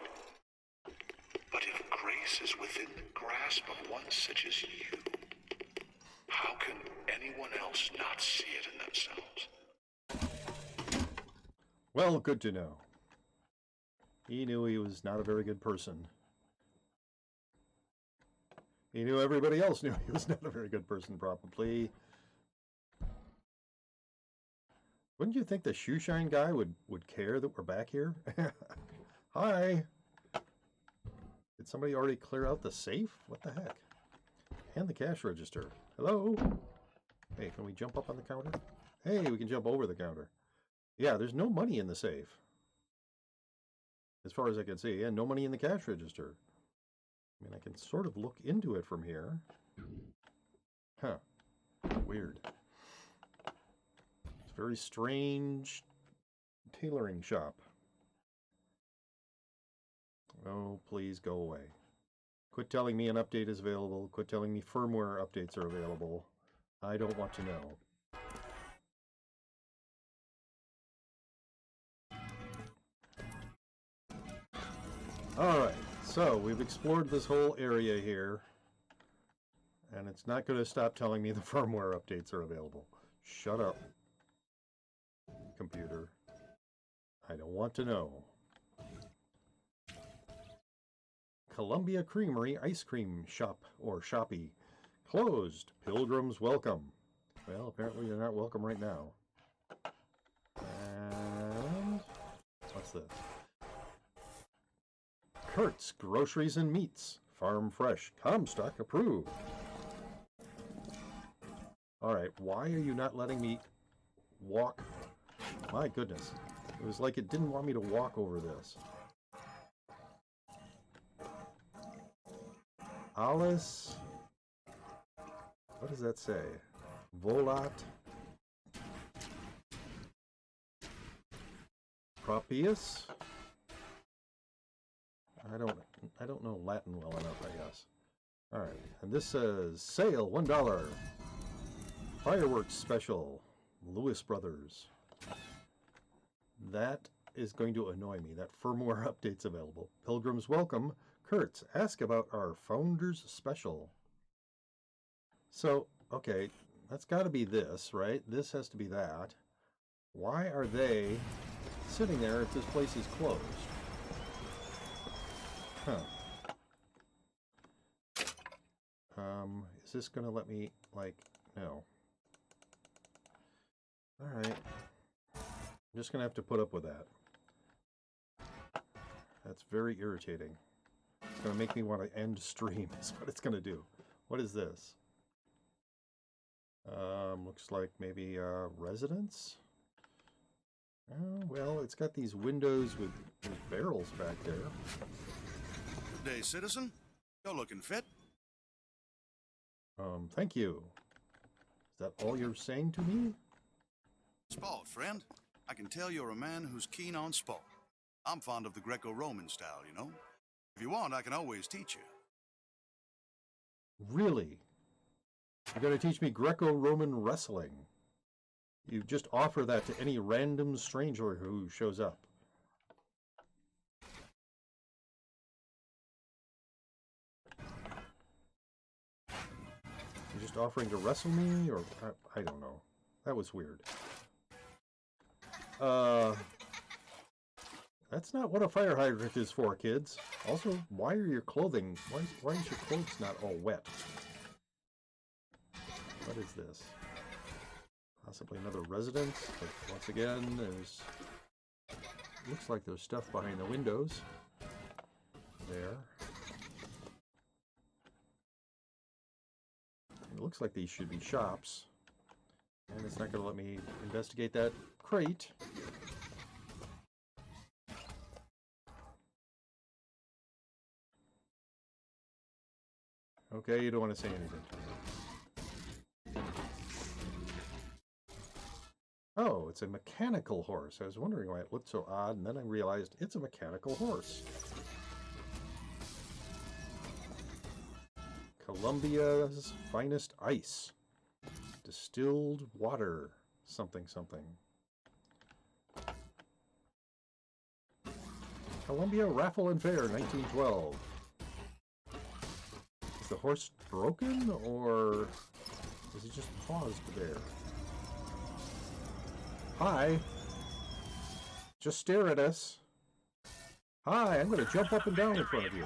But if grace is within the grasp of one such as you, how can anyone else not see it in themselves? Well, good to know. He knew he was not a very good person. He knew everybody else knew he was not a very good person, probably. Wouldn't you think the shoe shine guy would care that we're back here? Hi! Did somebody already clear out the safe? What the heck? And the cash register. Hello? Hey, can we jump up on the counter? Hey, we can jump over the counter. Yeah, there's no money in the safe. As far as I can see. And no money in the cash register. I mean, I can sort of look into it from here. Huh. Weird. It's a very strange tailoring shop. Oh, please go away. Quit telling me an update is available. Quit telling me firmware updates are available. I don't want to know. Alright, so we've explored this whole area here. And it's not going to stop telling me the firmware updates are available. Shut up, computer. I don't want to know. Columbia Creamery Ice Cream Shop, or Shoppy. Closed. Pilgrims welcome. Well, apparently you're not welcome right now. And... what's this? Kurt's Groceries and Meats. Farm Fresh. Comstock approved. Alright, why are you not letting me walk? My goodness. It was like it didn't want me to walk over this. Alice. What does that say? Volat. Propius. I don't know Latin well enough, I guess. All right, and this says sale $1. Fireworks special. Lewis Brothers. That is going to annoy me. That firmware update's available. Pilgrims welcome. Kurtz, ask about our Founders Special. So, okay, that's got to be this, right? This has to be that. Why are they sitting there if this place is closed? Huh. Is this going to let me, like, no. Alright. I'm just going to have to put up with that. That's very irritating. It's going to make me want to end stream, is what it's going to do. What is this? Looks like maybe residence? Oh, well, it's got these windows with barrels back there. Good day, citizen. You're looking fit. Thank you. Is that all you're saying to me? Sport, friend. I can tell you're a man who's keen on sport. I'm fond of the Greco-Roman style, you know. If you want, I can always teach you. Really? You're going to teach me Greco-Roman wrestling? You just offer that to any random stranger who shows up. You're just offering to wrestle me, or I don't know. That was weird. That's not what a fire hydrant is for, kids. Also, why are your clothing... Why is your clothes not all wet? What is this? Possibly another residence, but once again, there's... Looks like there's stuff behind the windows. There. It looks like these should be shops. And it's not going to let me investigate that crate. Okay, you don't want to say anything to me. Oh, it's a mechanical horse. I was wondering why it looked so odd, and then I realized it's a mechanical horse. Colombia's finest ice. Distilled water. Something, something. Columbia Raffle and Fair, 1912. Is the horse broken, or is it just paused there? Hi. Just stare at us. Hi, I'm going to jump up and down in front of you.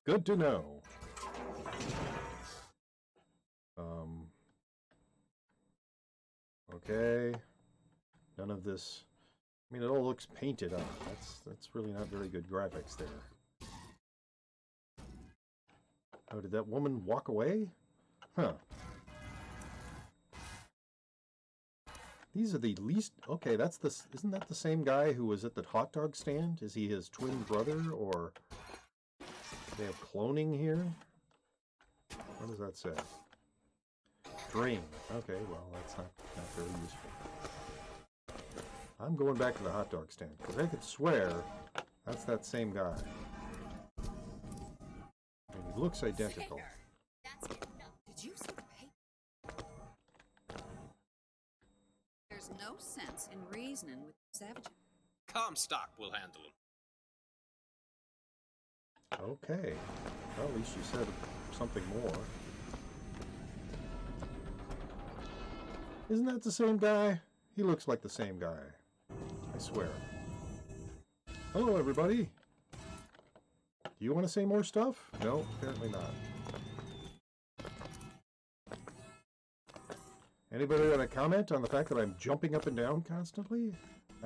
Good to know. Okay. None of this. I mean, it all looks painted on. That's really not very good graphics there. Oh, did that woman walk away? Huh. These are the least... Okay, that's the... Isn't that the same guy who was at the hot dog stand? Is he his twin brother, or... They have cloning here? What does that say? Drain. Okay, well, that's not very useful. I'm going back to the hot dog stand, because I could swear that's that same guy. And he looks identical. Did you see the paper? There's no sense in reasoning with savages. Comstock will handle him. Okay. Well, at least you said something more. Isn't that the same guy? He looks like the same guy. I swear. Hello, everybody. Do you want to say more stuff? No, apparently not. Anybody want to comment on the fact that I'm jumping up and down constantly?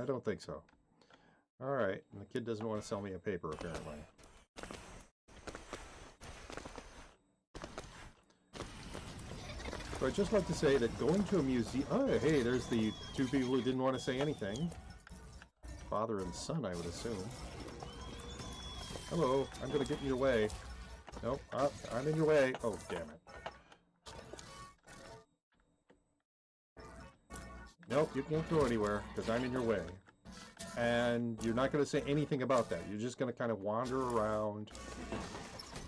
I don't think so. Alright, and the kid doesn't want to sell me a paper, apparently. So I'd just like to say that going to a museum... Oh, hey, there's the two people who didn't want to say anything. Father and son, I would assume. Hello, I'm going to get in your way. Nope, I'm in your way. Oh, damn it. Nope, you can't go anywhere, because I'm in your way. And you're not going to say anything about that. You're just going to kind of wander around.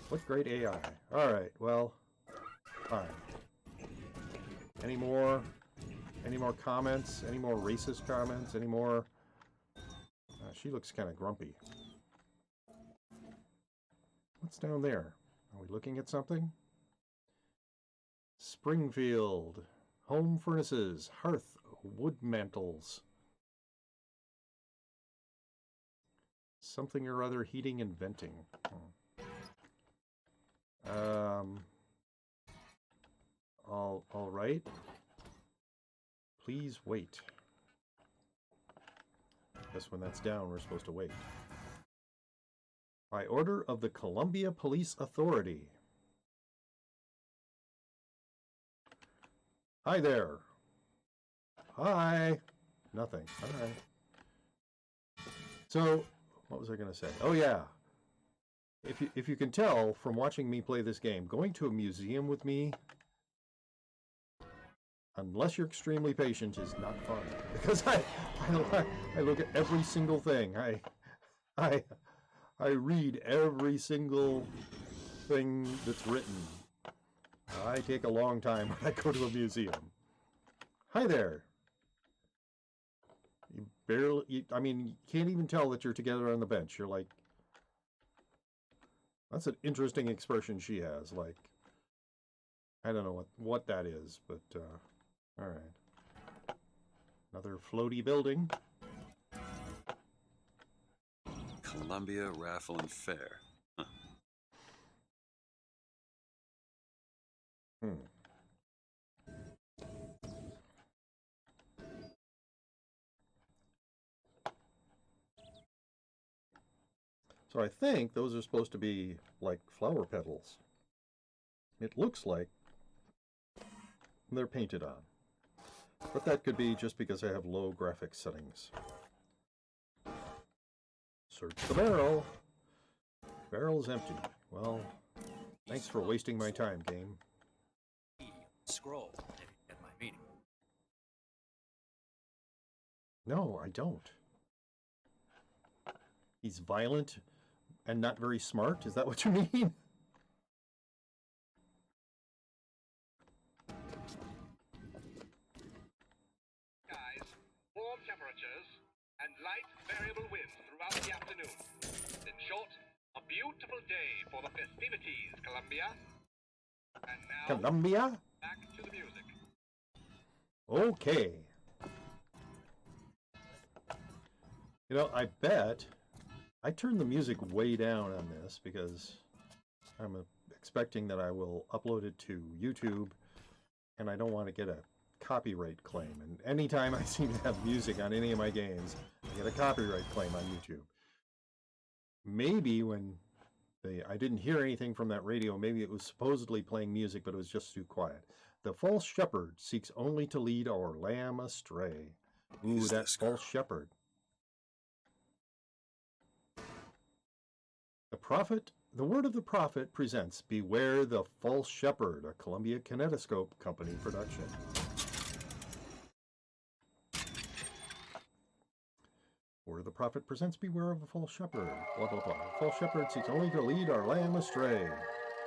What great AI. Alright, well, fine. Any more comments? Any more racist comments? Any more... she looks kind of grumpy. What's down there? Are we looking at something? Springfield. Home furnaces. Hearth. Wood mantles. Something or other heating and venting. All right. Please wait. I guess when that's down, we're supposed to wait. By order of the Columbia Police Authority. Hi there. Hi. Nothing. All right. So, what was I going to say? Oh yeah. If you can tell from watching me play this game, going to a museum with me, unless you're extremely patient, is not fun. Because I look at every single thing. I read every single thing that's written. I take a long time when I go to a museum. Hi there. You barely, I mean, you can't even tell that you're together on the bench. You're like, that's an interesting expression she has. Like, I don't know what that is, but, all right. Another floaty building. Columbia Raffle and Fair. Huh. So I think those are supposed to be like flower petals. It looks like they're painted on. But that could be just because I have low graphics settings. Search the barrel. Barrel's empty. Well, thanks for wasting my time, game. Scroll, if you get my meaning. No, I don't. He's violent and not very smart? Is that what you mean? Skies, warm temperatures, and light variable winds throughout the afternoon. In short, a beautiful day for the festivities, Columbia. And now, Columbia? back to the music. Okay. You know, I bet I turned the music way down on this because I'm expecting that I will upload it to YouTube, and I don't want to get a copyright claim. And anytime I seem to have music on any of my games, I get a copyright claim on YouTube. Maybe when I didn't hear anything from that radio, maybe it was supposedly playing music, but it was just too quiet. The false shepherd seeks only to lead our lamb astray. Ooh, that false shepherd. The prophet, the word of the prophet presents Beware the False Shepherd, a Columbia Kinetoscope Company production. Word of the prophet presents Beware of the False Shepherd. Blah, blah, blah. The false shepherd seeks only to lead our lamb astray.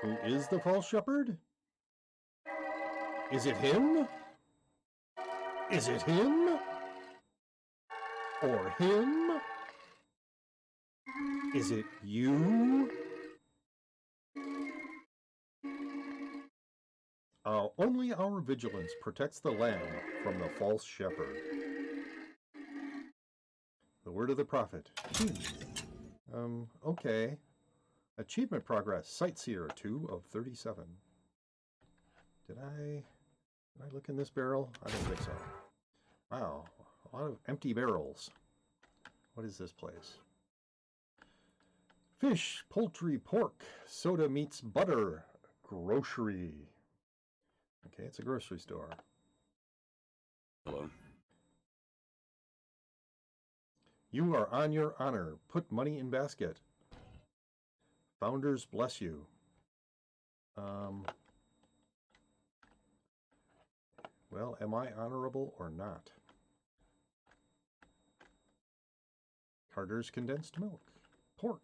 Who is the false shepherd? Is it him? Is it him? Or him? Is it you? Only our vigilance protects the lamb from the false shepherd. The word of the prophet. Okay. Achievement progress. Sightseer 2 of 37. Did I look in this barrel? I don't think so. Wow. A lot of empty barrels. What is this place? Fish, poultry, pork, soda meets butter, grocery. Okay, it's a grocery store. Hello. You are on your honor. Put money in basket. Founders bless you. Well, am I honorable or not? Carter's condensed milk. Pork.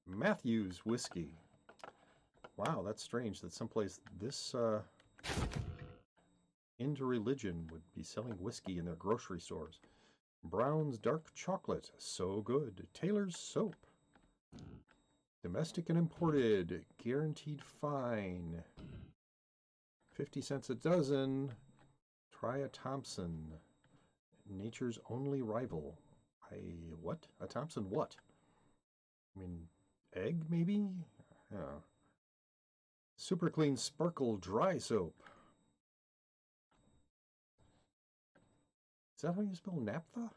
Matthew's whiskey. Wow, that's strange that someplace this into religion would be selling whiskey in their grocery stores. Brown's dark chocolate, so good. Taylor's soap. Domestic and imported, guaranteed fine. 50 cents a dozen. Try a Thompson. Nature's only rival. What? A Thompson what? I mean, egg maybe? Yeah. Super Clean Sparkle Dry Soap. Is that how you spell naphtha?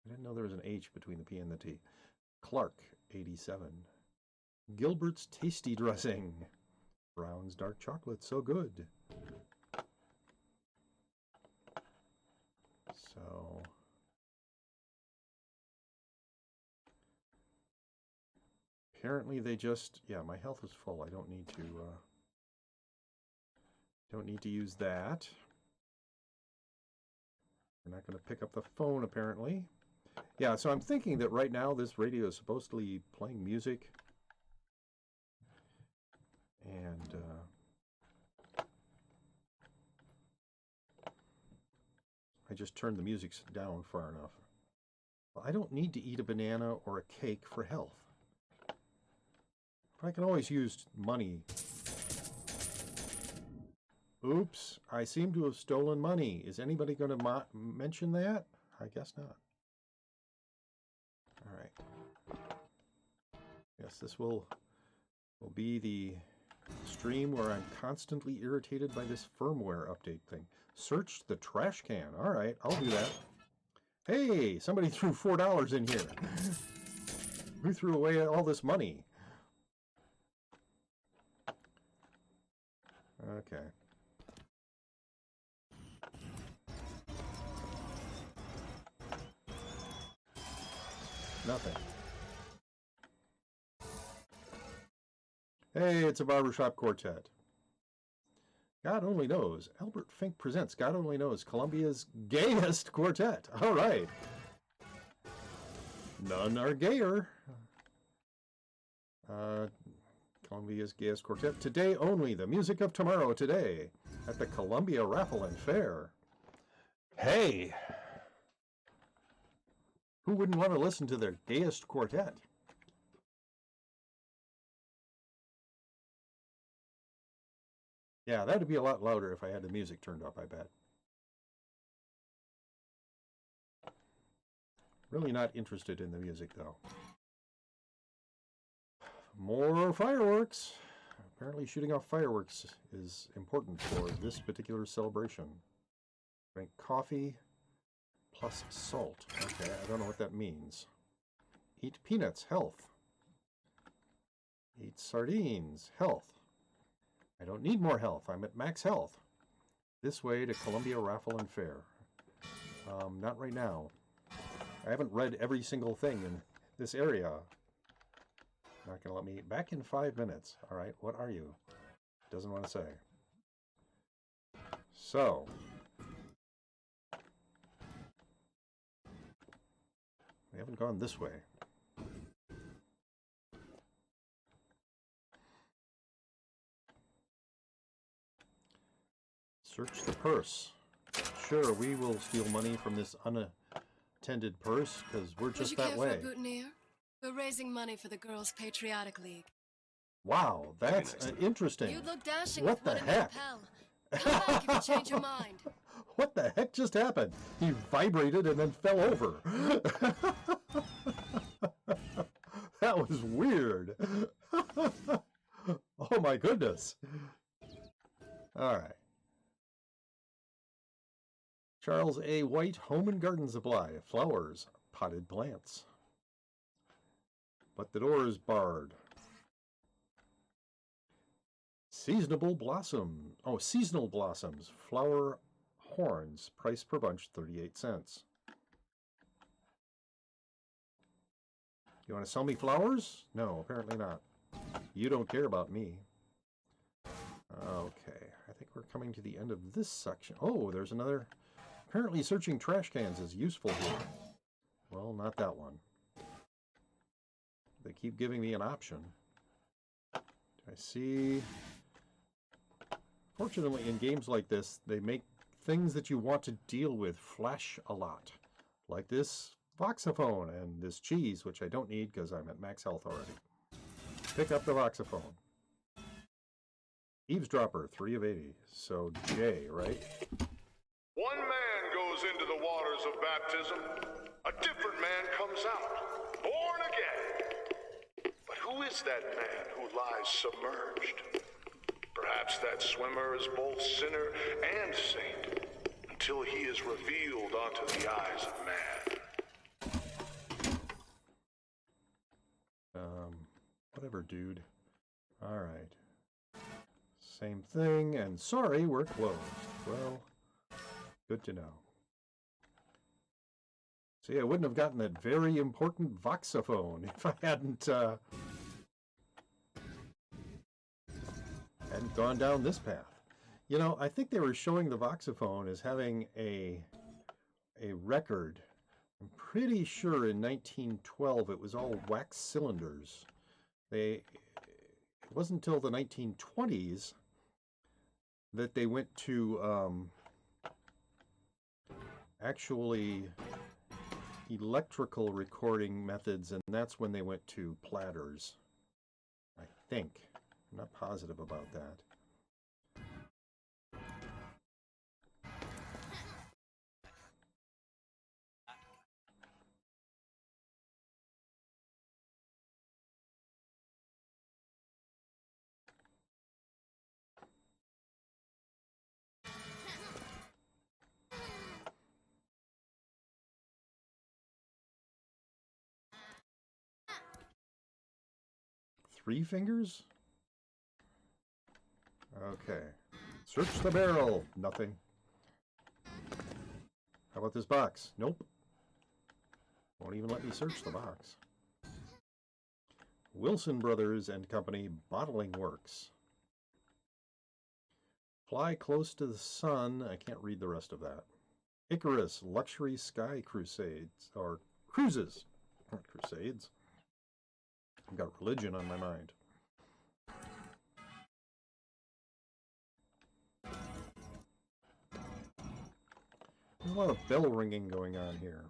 I didn't know there was an H between the P and the T. Clark, 87. Gilbert's Tasty Dressing. Brown's Dark Chocolate, so good. So... apparently they just... yeah, my health is full. I don't need to use that. We're not going to pick up the phone, apparently. Yeah, so I'm thinking that right now this radio is supposedly playing music. And just turned the music down far enough. Well, I don't need to eat a banana or a cake for health. I can always use money. Oops, I seem to have stolen money. Is anybody going to mention that? I guess not. All right. Yes, this will be the stream where I'm constantly irritated by this firmware update thing. Search the trash can. All right, I'll do that. Hey, somebody threw $4 in here. Who threw away all this money? Okay. Nothing. Hey, it's a barbershop quartet. God Only Knows. Albert Fink presents God Only Knows, Columbia's gayest quartet. All right. None are gayer. Columbia's gayest quartet. Today only. The music of tomorrow today at the Columbia Raffle and Fair. Hey! Who wouldn't want to listen to their gayest quartet? Yeah, that'd be a lot louder if I had the music turned up, I bet. Really not interested in the music, though. More fireworks! Apparently shooting off fireworks is important for this particular celebration. Drink coffee plus salt. Okay, I don't know what that means. Eat peanuts, health. Eat sardines, health. I don't need more health. I'm at max health. This way to Columbia Raffle and Fair. Not right now. I haven't read every single thing in this area. Not going to let me... Back in 5 minutes. All right, what are you? Doesn't want to say. So... we haven't gone this way. Search the purse. Sure, we will steal money from this unattended purse, because we're just that way. Would you care for a boutonniere? We're raising money for the Girls' Patriotic League. Wow, that's interesting. You'd look dashing what with the one heck? Come back if you change your mind. What the heck just happened? He vibrated and then fell over. That was weird. Oh my goodness. All right. Charles A. White, Home and Garden Supply, flowers, potted plants. But the door is barred. Seasonal blossom. Oh, seasonal blossoms, flower horns, price per bunch 38 cents. You want to sell me flowers? No, apparently not. You don't care about me. Okay, I think we're coming to the end of this section. Oh, there's another. Apparently searching trash cans is useful here. Well, not that one. They keep giving me an option. I see. Fortunately, in games like this, they make things that you want to deal with flash a lot. Like this voxophone and this cheese, which I don't need because I'm at max health already. Pick up the voxophone. Eavesdropper, 3 of 80. So J, right? One man goes into the waters of baptism. A different man comes out, born again. But who is that man who lies submerged? Perhaps that swimmer is both sinner and saint, until he is revealed unto the eyes of man. Whatever, dude. All right. Same thing, and sorry, we're closed. Well, good to know. See, I wouldn't have gotten that very important voxophone if I hadn't gone down this path. You know, I think they were showing the voxophone as having a record. I'm pretty sure in 1912 it was all wax cylinders. It wasn't until the 1920s that they went to actually electrical recording methods, and that's when they went to platters. I think. I'm not positive about that. Three fingers? Okay. Search the barrel. Nothing. How about this box? Nope. Won't even let me search the box. Wilson Brothers and Company Bottling Works. Fly close to the sun. I can't read the rest of that. Icarus Luxury Sky Crusades. Or cruises. Not crusades. I've got religion on my mind. There's a lot of bell ringing going on here.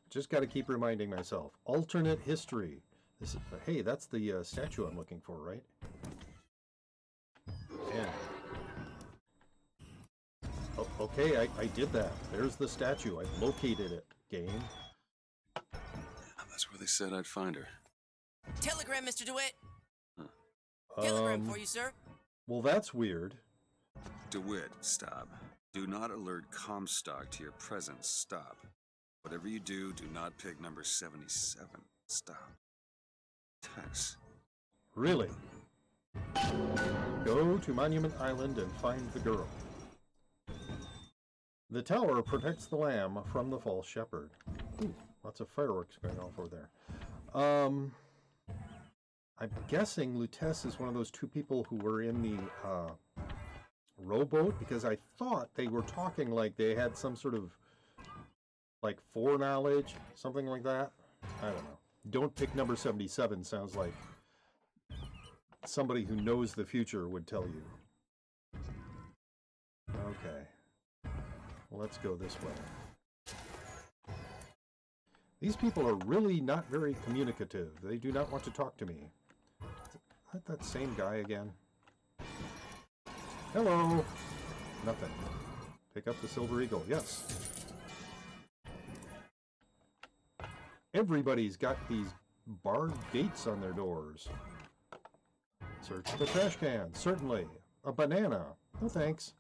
Just got to keep reminding myself. Alternate history. This is, hey, that's the statue I'm looking for, right? Yeah. Oh, okay, I did that. There's the statue. I've located it, game. That's where they said I'd find her. Telegram, Mr. DeWitt. Huh. Telegram for you, sir. Well, that's weird. DeWitt, stop. Do not alert Comstock to your presence. Stop. Whatever you do, do not pick number 77. Stop. Tess. Really? Go to Monument Island and find the girl. The tower protects the lamb from the false shepherd. Ooh, lots of fireworks going off over there. I'm guessing Lutece is one of those two people who were in the rowboat, because I thought they were talking like they had some sort of like foreknowledge, something like that. I don't know. Don't pick number 77 sounds like somebody who knows the future would tell you. Okay. Well, let's go this way. These people are really not very communicative. They do not want to talk to me. Is that same guy again? Hello! Nothing. Pick up the Silver Eagle. Yes. Everybody's got these barred gates on their doors. Search the trash can. Certainly. A banana. No thanks.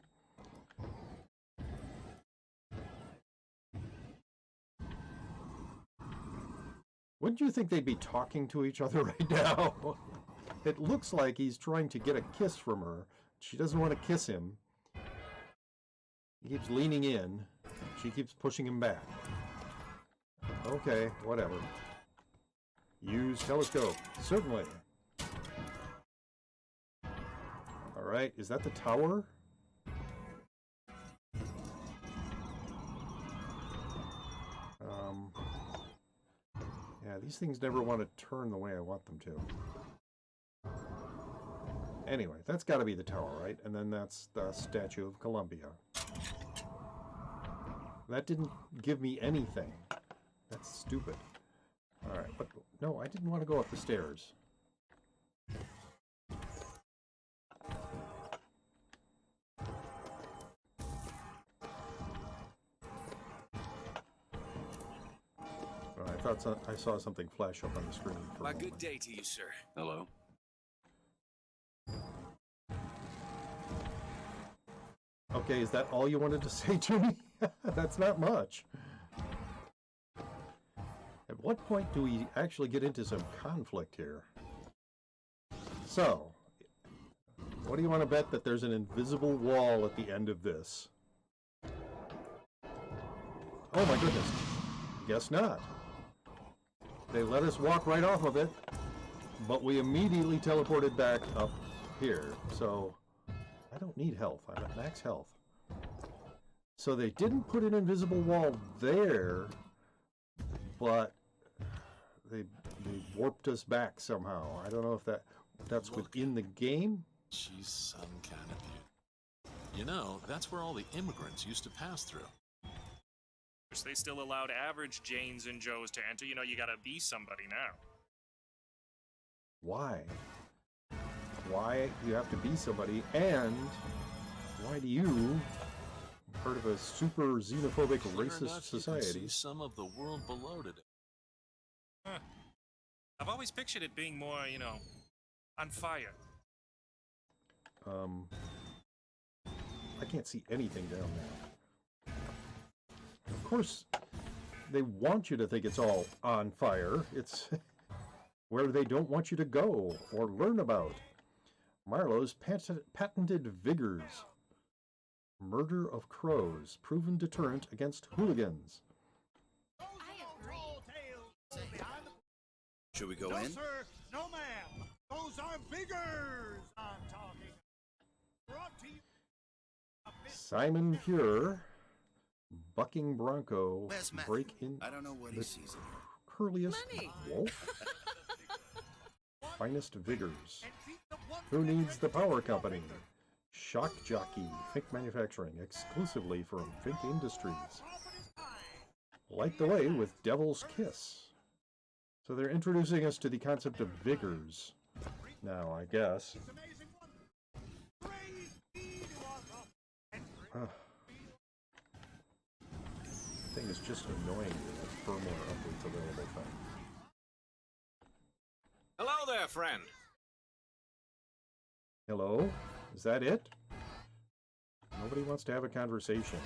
Wouldn't you think they'd be talking to each other right now? It looks like he's trying to get a kiss from her. She doesn't want to kiss him. He keeps leaning in. She keeps pushing him back. Okay, whatever. Use telescope. Certainly. Alright, is that the tower? Yeah, these things never want to turn the way I want them to. Anyway, that's got to be the tower, right? And then that's the Statue of Columbia. That didn't give me anything. That's stupid. Alright, but no, I didn't want to go up the stairs. I saw something flash up on the screen. My good day to you, sir. Hello. Okay, is that all you wanted to say to me? That's not much. At what point do we actually get into some conflict here? So, what do you want to bet that there's an invisible wall at the end of this? Oh my goodness. Guess not. They let us walk right off of it, but we immediately teleported back up here. So, I don't need health. I'm at max health. So they didn't put an invisible wall there, but they warped us back somehow. I don't know if that's within the game. She's some kind of beauty. You know, that's where all the immigrants used to pass through. Wish they still allowed average Janes and Joes to enter. You know, you gotta be somebody now. Why? Why do you have to be somebody? And why do you, part of a super xenophobic, racist society, see some of the world below today? Huh. I've always pictured it being more, you know, on fire. I can't see anything down there. Of course, they want you to think it's all on fire. It's where they don't want you to go or learn about. Marlowe's patented vigors. Murder of crows. Proven deterrent against hooligans. Should we go no, in? Sir. No, ma'am. Those are vigors I'm talking. Brought to you. Simon Fuhrer, bucking bronco, Where's Matt? break in. I don't know what he sees. Curliest wolf. Finest vigors. Who needs the power company? Shock Jockey, Fink Manufacturing, exclusively from Fink Industries. Light the way with Devil's Kiss. So they're introducing us to the concept of vigors now, I guess. Thing is just annoying with the firmware updates available from. Hello there, friend. Hello? Is that it? Nobody wants to have a conversation.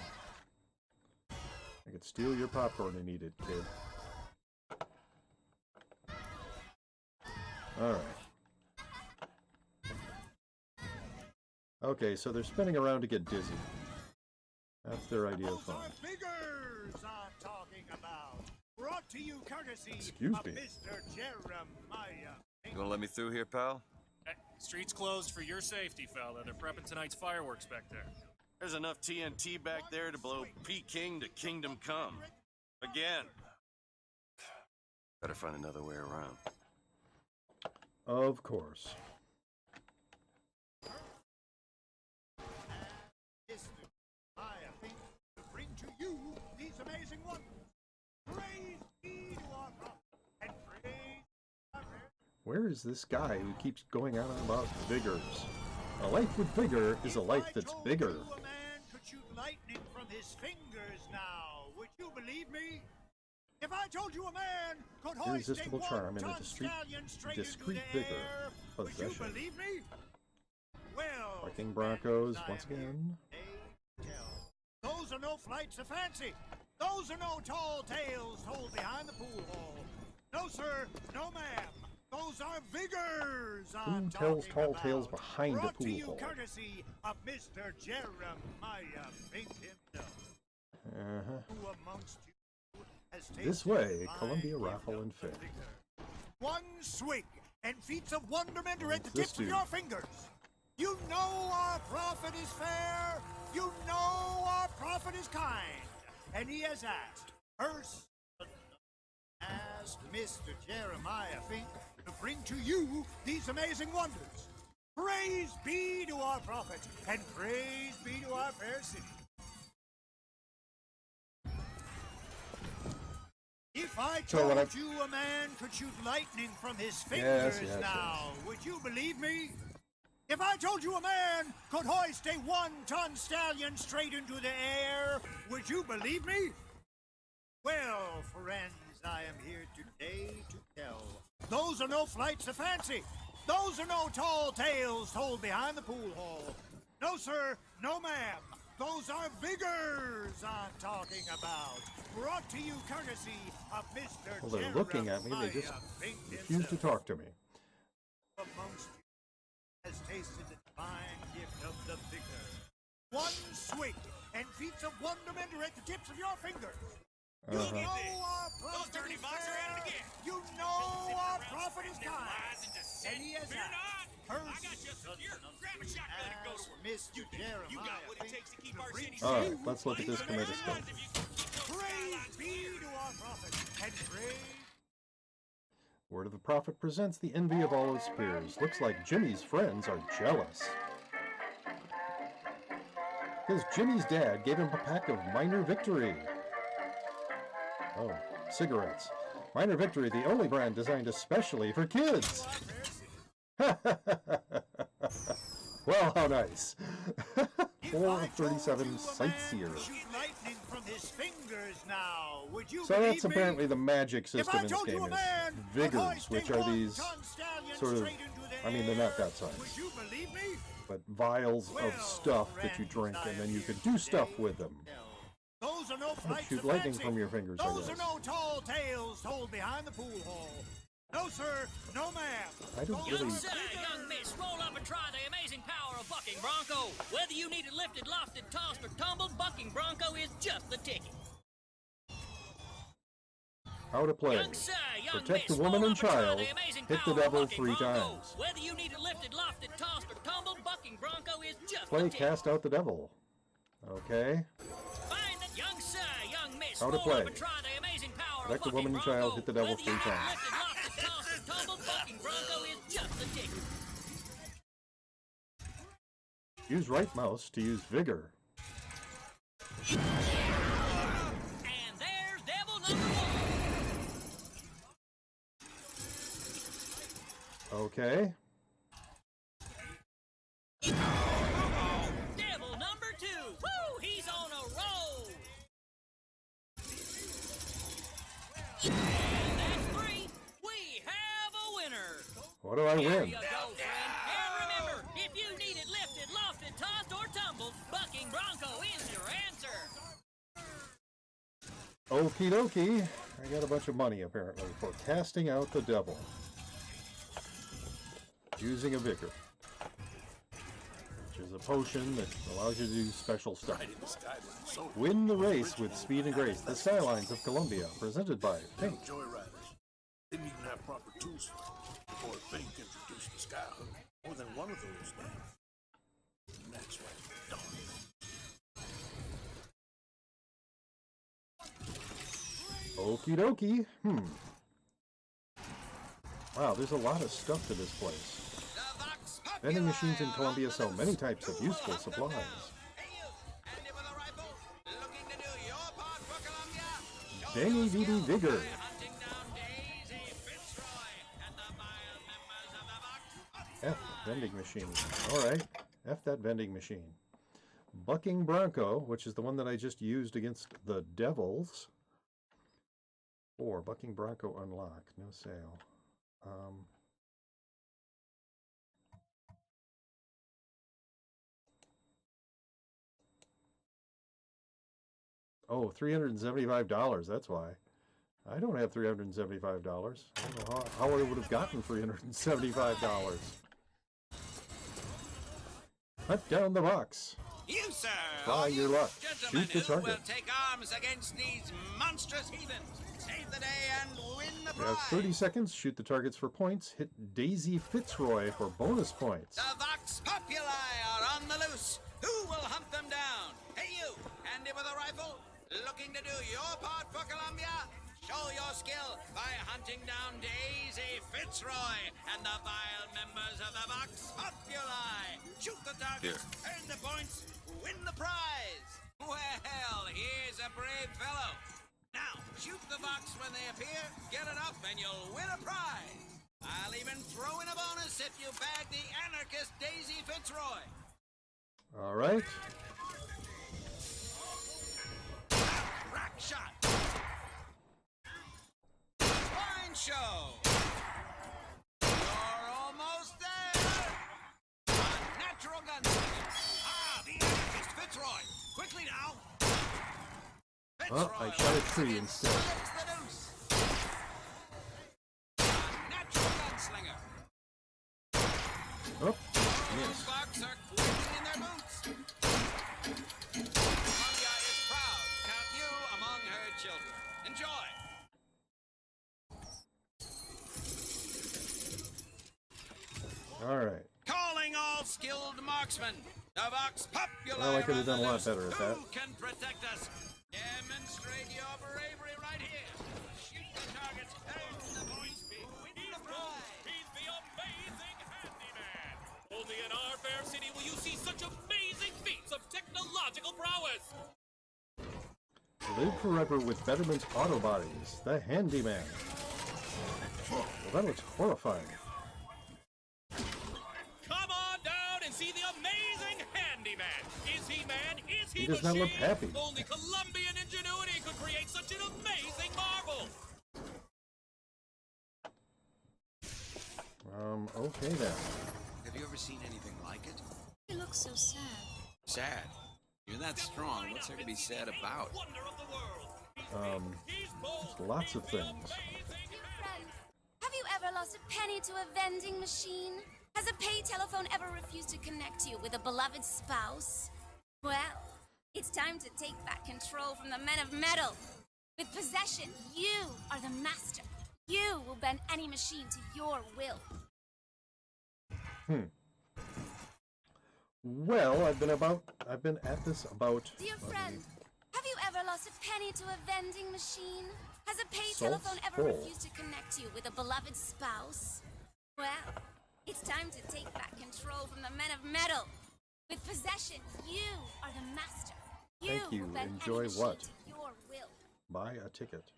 I could steal your popcorn and eat it, kid. Alright. Okay, so they're spinning around to get dizzy. That's their idea of fun. Brought to you courtesy Excuse me. of Mr. Jeremiah. You gonna let me through here, pal? Hey, street's closed for your safety, fella. They're prepping tonight's fireworks back there. There's enough TNT back there to blow Peking to Kingdom Come. Again. Better find another way around. Of course. I think to bring to you these amazing ones. Praise be to our prophet and praise our Where is this guy who keeps going on about vigors? A life with vigor is a life that's bigger. A man could shoot lightning from his fingers now. Would you believe me? If I told you a man could hoist Irresistible a charm and a one-ton stallion straight discreet into the vigor. air, would you Possession. believe me? Well, Bucking broncos once again. those are no flights of fancy. Those are no tall tales told behind the pool hall. No, sir. No, ma'am. Those are vigors I'm Who tells talking tall about. tales behind the Brought to pool you hall? courtesy of Mr. Jeremiah Fink himself. Who amongst you has tasted This way, fine Columbia, gift Raffle, of and the Fink. vigor? One swig, and feats of wonderment are at the This tips of dude. your fingers. You know our prophet is fair. You know our prophet is kind. And he has asked, asked Mr. Jeremiah Fink to bring to you these amazing wonders. Praise be to our prophet, and praise be to our fair city. If I So told what you a man could shoot lightning from his fingers yes, now, would you believe me? If I told you a man could hoist a one-ton stallion straight into the air, would you believe me? Well, friends, I am here today to tell. Those are no flights of fancy. Those are no tall tales told behind the pool hall. No, sir. No, ma'am. Those are vigors I'm talking about. Brought to you courtesy of Mr. Well, they're looking at me. They just refuse to talk to me. Amongst you has tasted the divine gift of the vigor. One swig, and feats of wonderment are at the tips of your fingers. You know our prophet is fair. You know our prophet is kind. And he has asked, Mr. Jeremiah Fink, Alright, let's look at this kaleidoscope. praise be to our prophet, and praise Word of the Prophet presents the envy of all his peers. Looks like Jimmy's friends are jealous. Because Jimmy's dad gave him a pack of Minor Victory. Oh, cigarettes. Minor Victory, the only brand designed especially for kids. Well, how nice. 4 of 37 sightseers. So that's apparently the magic system in this game is Vigors, which are these sort of, I mean, they're not that size, but vials of stuff that you drink, and then you can do stuff with them. Those are no flights shoot of lightning fancy. from your fingers, I Those guess. are no tall tales told behind the pool hall. No, sir. No, ma'am. I don't Those really... are Sir, young miss, roll up and try the amazing power of Bucking Bronco. Whether you need it lifted, lofted, tossed, or tumbled, Bucking Bronco is just the ticket. How to play. Young sir, young Protect the miss, woman roll and up and try child. the amazing Hit the power of devil Bucking 3 Bronco. times. Whether you need it lifted, lofted, tossed, or tumbled, Bucking Bronco is just Play the ticket. Cast Out the Devil. Okay. Find the young sir, young miss, How to roll play. up and try the amazing power Protect of the woman and Bucking child. Bronco. Hit the devil Whether 3 you need it times. lifted, lofted, tossed, or tumbled, Bucking Bronco is just the ticket. Use right mouse to use Vigor. And there's devil number 1. Okay. Devil number 2. Woo! He's on a roll. And that's 3. We have a winner. What do I Here win? you go, friend. And remember, if you need it lifted, lofted, tossed, or tumbled, Bucking Bronco is your answer. Okie dokie. I got a bunch of money apparently for casting out the devil. Using a Vigor. Which is a potion that allows you to do special stuff. Win the race with speed and grace. The Skylines of Columbia, presented by Pink. Joyriders didn't even have proper tools for it before Fink introduced the Skyhook. More than one of those names. And that's why Okie dokie. Wow, there's a lot of stuff to this place. Vending machines in Columbia sell many types of useful supplies. Danny DB Vigor. F vending machine. Alright. F that vending machine. Bucking Bronco, which is the one that I just used against the Devils. 4. Bucking Bronco unlock. No sale. Oh, $375. That's why. I don't have $375. I don't know how I would have gotten $375. Hunt down the box. You, sir, Try are your you luck. gentlemen Shoot the who will target. take arms against these monstrous heathens, save the day, and win the You have prize. 30 seconds. Shoot the targets for points. Hit Daisy Fitzroy for bonus points. The Vox Populi are on the loose. Who will hunt them down? Hey, you, handy with a rifle, looking to do your part for Columbia? Show your skill by hunting down Daisy Fitzroy and the vile members of the Vox Populi. Shoot the targets, earn the points, win the prize. Well, here's a brave fellow. Now, shoot the Vox when they appear, get it up, and you'll win a prize. I'll even throw in a bonus if you bag the anarchist Daisy Fitzroy. All right. Rack shot. Fine show. You're almost there. A natural gunslinger. Ah, the anarchist Fitzroy. Quickly now. Oh, I shot a tree instead. Slips the noose. A natural gunslinger. Oh, missed. Bucks are quaking in their boots. Columbia is proud to count you among her children. Enjoy. All right. Calling all skilled marksmen. The Vox Populi. Well, I could have done a lot loose. better at that. Who can protect us? Demonstrate your bravery right here. Shoot the targets. Earn the points. Win Live forever with Betterment Auto Bodies, the Handyman. Well, that looks horrifying. Come on down and see the amazing Handyman. Is he man? Is he He does not look happy. Only Colombian ingenuity could create such an amazing marvel. Okay then. Have you ever seen anything like it? He looks so sad. Sad? You're that strong. What's there to be sad about? There's lots of things. Dear friend, have you ever lost a penny to a vending machine? Has a pay telephone ever refused to connect you with a beloved spouse? Well, it's time to take back control from the men of metal. With possession, you are the master. You will bend any machine to your will. Well, I've been at this about. Dear friend, have you ever lost a penny to a vending machine? Has a pay Salt's telephone ever full. refused to connect you with a beloved spouse? Well, it's time to take back control from the men of metal. With possession, you are the master. Thank you. will bend Enjoy any machine what? to your will. Buy a ticket.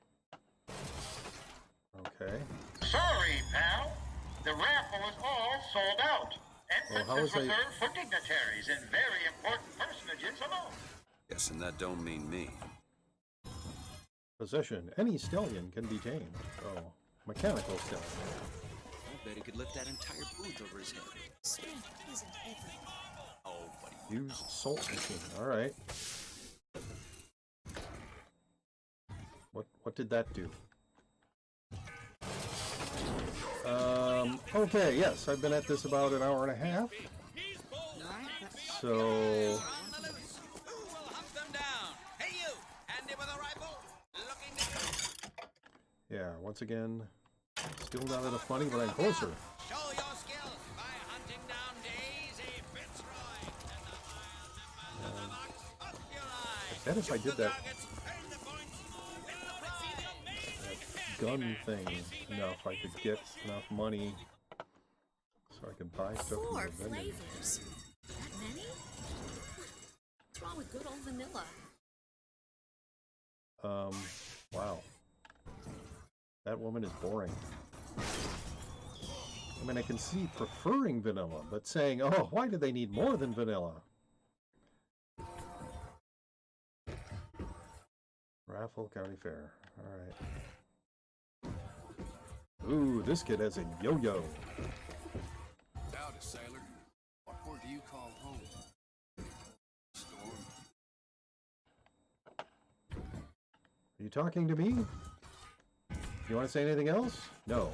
Okay. Sorry, pal. The raffle is all sold out. Well, how Entrance is is I- reserved for dignitaries and very important personages alone. Yes, and that don't mean me. Possession. Any stallion can be tamed. Oh, mechanical stallion. I bet he could lift that entire booth over his head. Strength isn't everything. Oh, buddy. Use salt machine. All right. What did that do? Okay, yes, I've been at this about an hour and a half. So yeah, once again, still not enough money, but I'm closer. Show your skill by hunting down Daisy Fitzroy. I bet if I did that gun thing enough, I could get enough money so I could buy stuff from 4 the vending. flavors. That many? What's wrong with good old vanilla? Wow. That woman is boring. I mean, I can see preferring vanilla, but saying, oh, why do they need more than vanilla? Raffle County Fair. All right. Ooh, this kid has a yo-yo. Howdy, sailor. What port do you call home? Storm. Are you talking to me? You want to say anything else? No.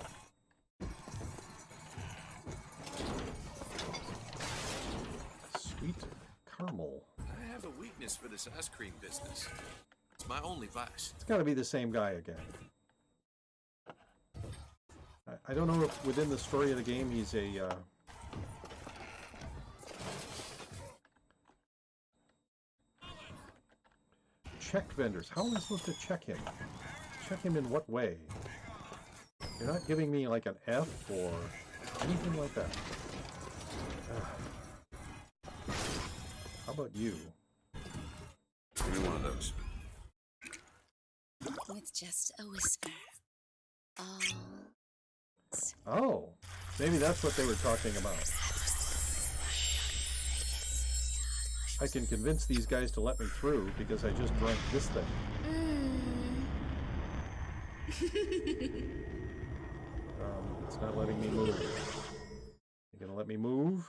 Sweet caramel. I have a weakness for this ice cream business. It's my only vice. It's got to be the same guy again. I don't know if within the story of the game he's a check vendors. How am I supposed to check him? Check him in what way? You're not giving me like an F or anything like that. How about you? Give me one of those. With just a whisper. Oh, maybe that's what they were talking about. I can convince these guys to let me through because I just drank this thing. It's not letting me move. You gonna let me move?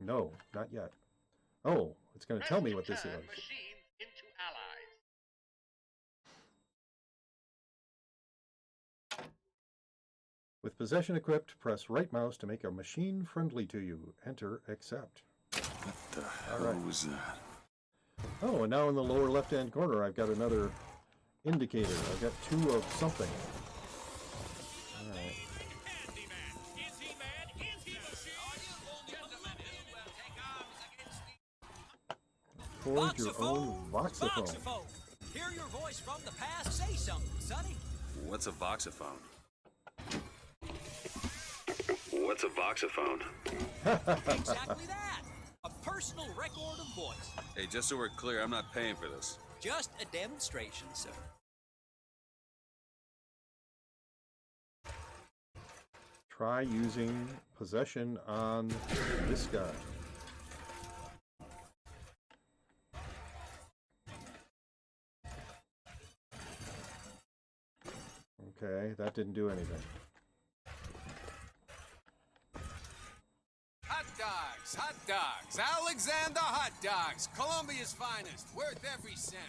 No, not yet. Oh, it's gonna tell me what this is. Into allies. With possession equipped, press right mouse to make a machine friendly to you. Enter accept. What the hell was that? Oh, and now in the lower left-hand corner, I've got another indicator. I've got 2 of something. All right. Forge your own voxophone. Hear your voice from the past. Say something, Sonny. What's a voxophone? What's a voxophone? Exactly that. A personal record of voice. Hey, just so we're clear, I'm not paying for this. Just a demonstration, sir. Try using possession on this guy. Okay, that didn't do anything. Hot dogs, hot dogs, Alexander hot dogs, Colombia's finest, worth every cent.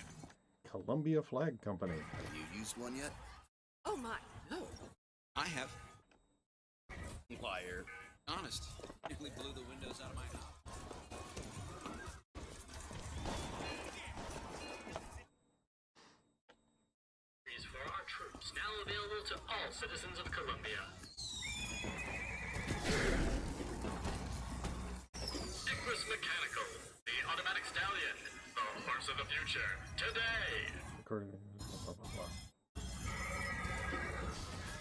Columbia Flag Company. Have you used one yet? Oh my, no. I have. Liar. Honest. Nearly blew the windows out of my house. Is for our troops, now available to all citizens of Columbia. Icarus Mechanical, the automatic stallion, the horse of the future, today. Blah, blah, blah.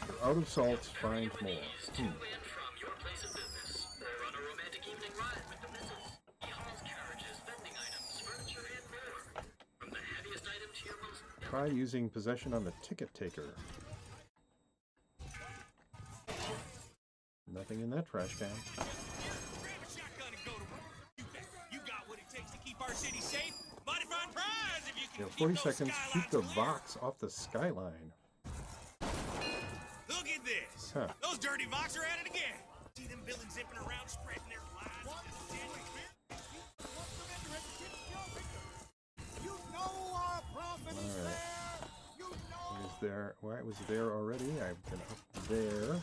You're out of salts, find more. To and from your place of business, or on a romantic evening ride with the missus. He hauls carriages, vending items, furniture, and more. From the heaviest item to your most... Try using possession on the ticket taker. Nothing in that trash can. You got what it takes to keep our city safe. Mighty fine prize if you You can have 40 keep those seconds. Keep the skylines clear. box off the skyline. Look at this. Huh. Those dirty Vox are at it again. See them villains zipping around, spreading their lies. You know our prophet is All right. there. You know. It is there. Well, it was there already. I've been up there.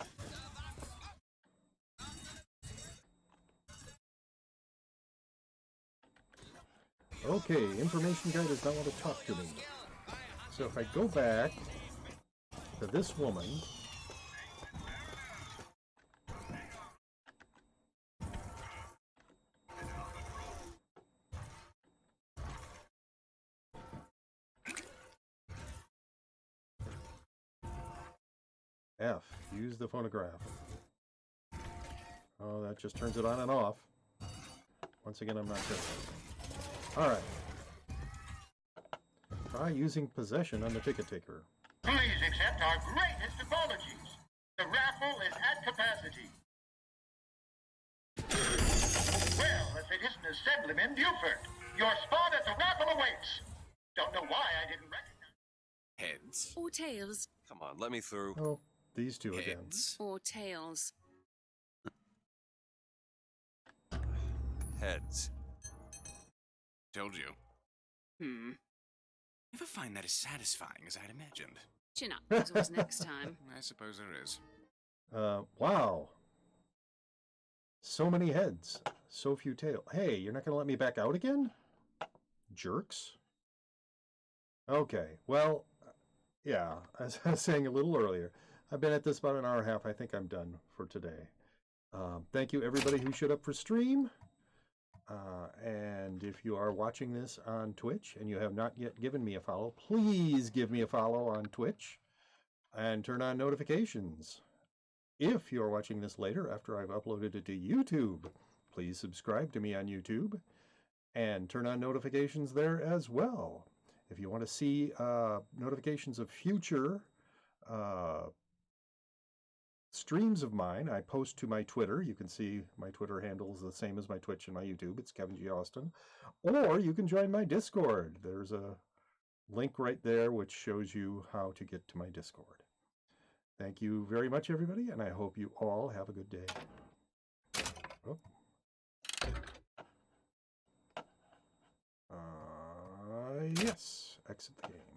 Okay, information guy does not want to talk to me. So if I go back to this woman, F, use the phonograph. Oh, that just turns it on and off. Once again, I'm not sure. All right. Try using possession on the ticket taker. Please accept our greatest apologies. The raffle is at capacity. Well, if it isn't Assemblyman Buford, your spot at the raffle awaits. Don't know why I didn't recognize. Heads. Or tails. Come on, let me through. Oh, these two again. Heads. Or tails. Heads. Told you. Never find that as satisfying as I'd imagined. Chin up. There's always next time. I suppose there is. Wow. So many heads, so few tails. Hey, you're not going to let me back out again? Jerks. Okay, well, yeah, as I was saying a little earlier, I've been at this about an hour and a half. I think I'm done for today. Thank you, everybody who showed up for stream. And if you are watching this on Twitch and you have not yet given me a follow, please give me a follow on Twitch and turn on notifications. If you're watching this later after I've uploaded it to YouTube, please subscribe to me on YouTube and turn on notifications there as well. If you want to see notifications of future streams of mine, I post to my Twitter. You can see my Twitter handle is the same as my Twitch and my YouTube. It's Kevin G. Austin. Or you can join my Discord. There's a link right there which shows you how to get to my Discord. Thank you very much, everybody, and I hope you all have a good day. Oh. Yes, exit the game.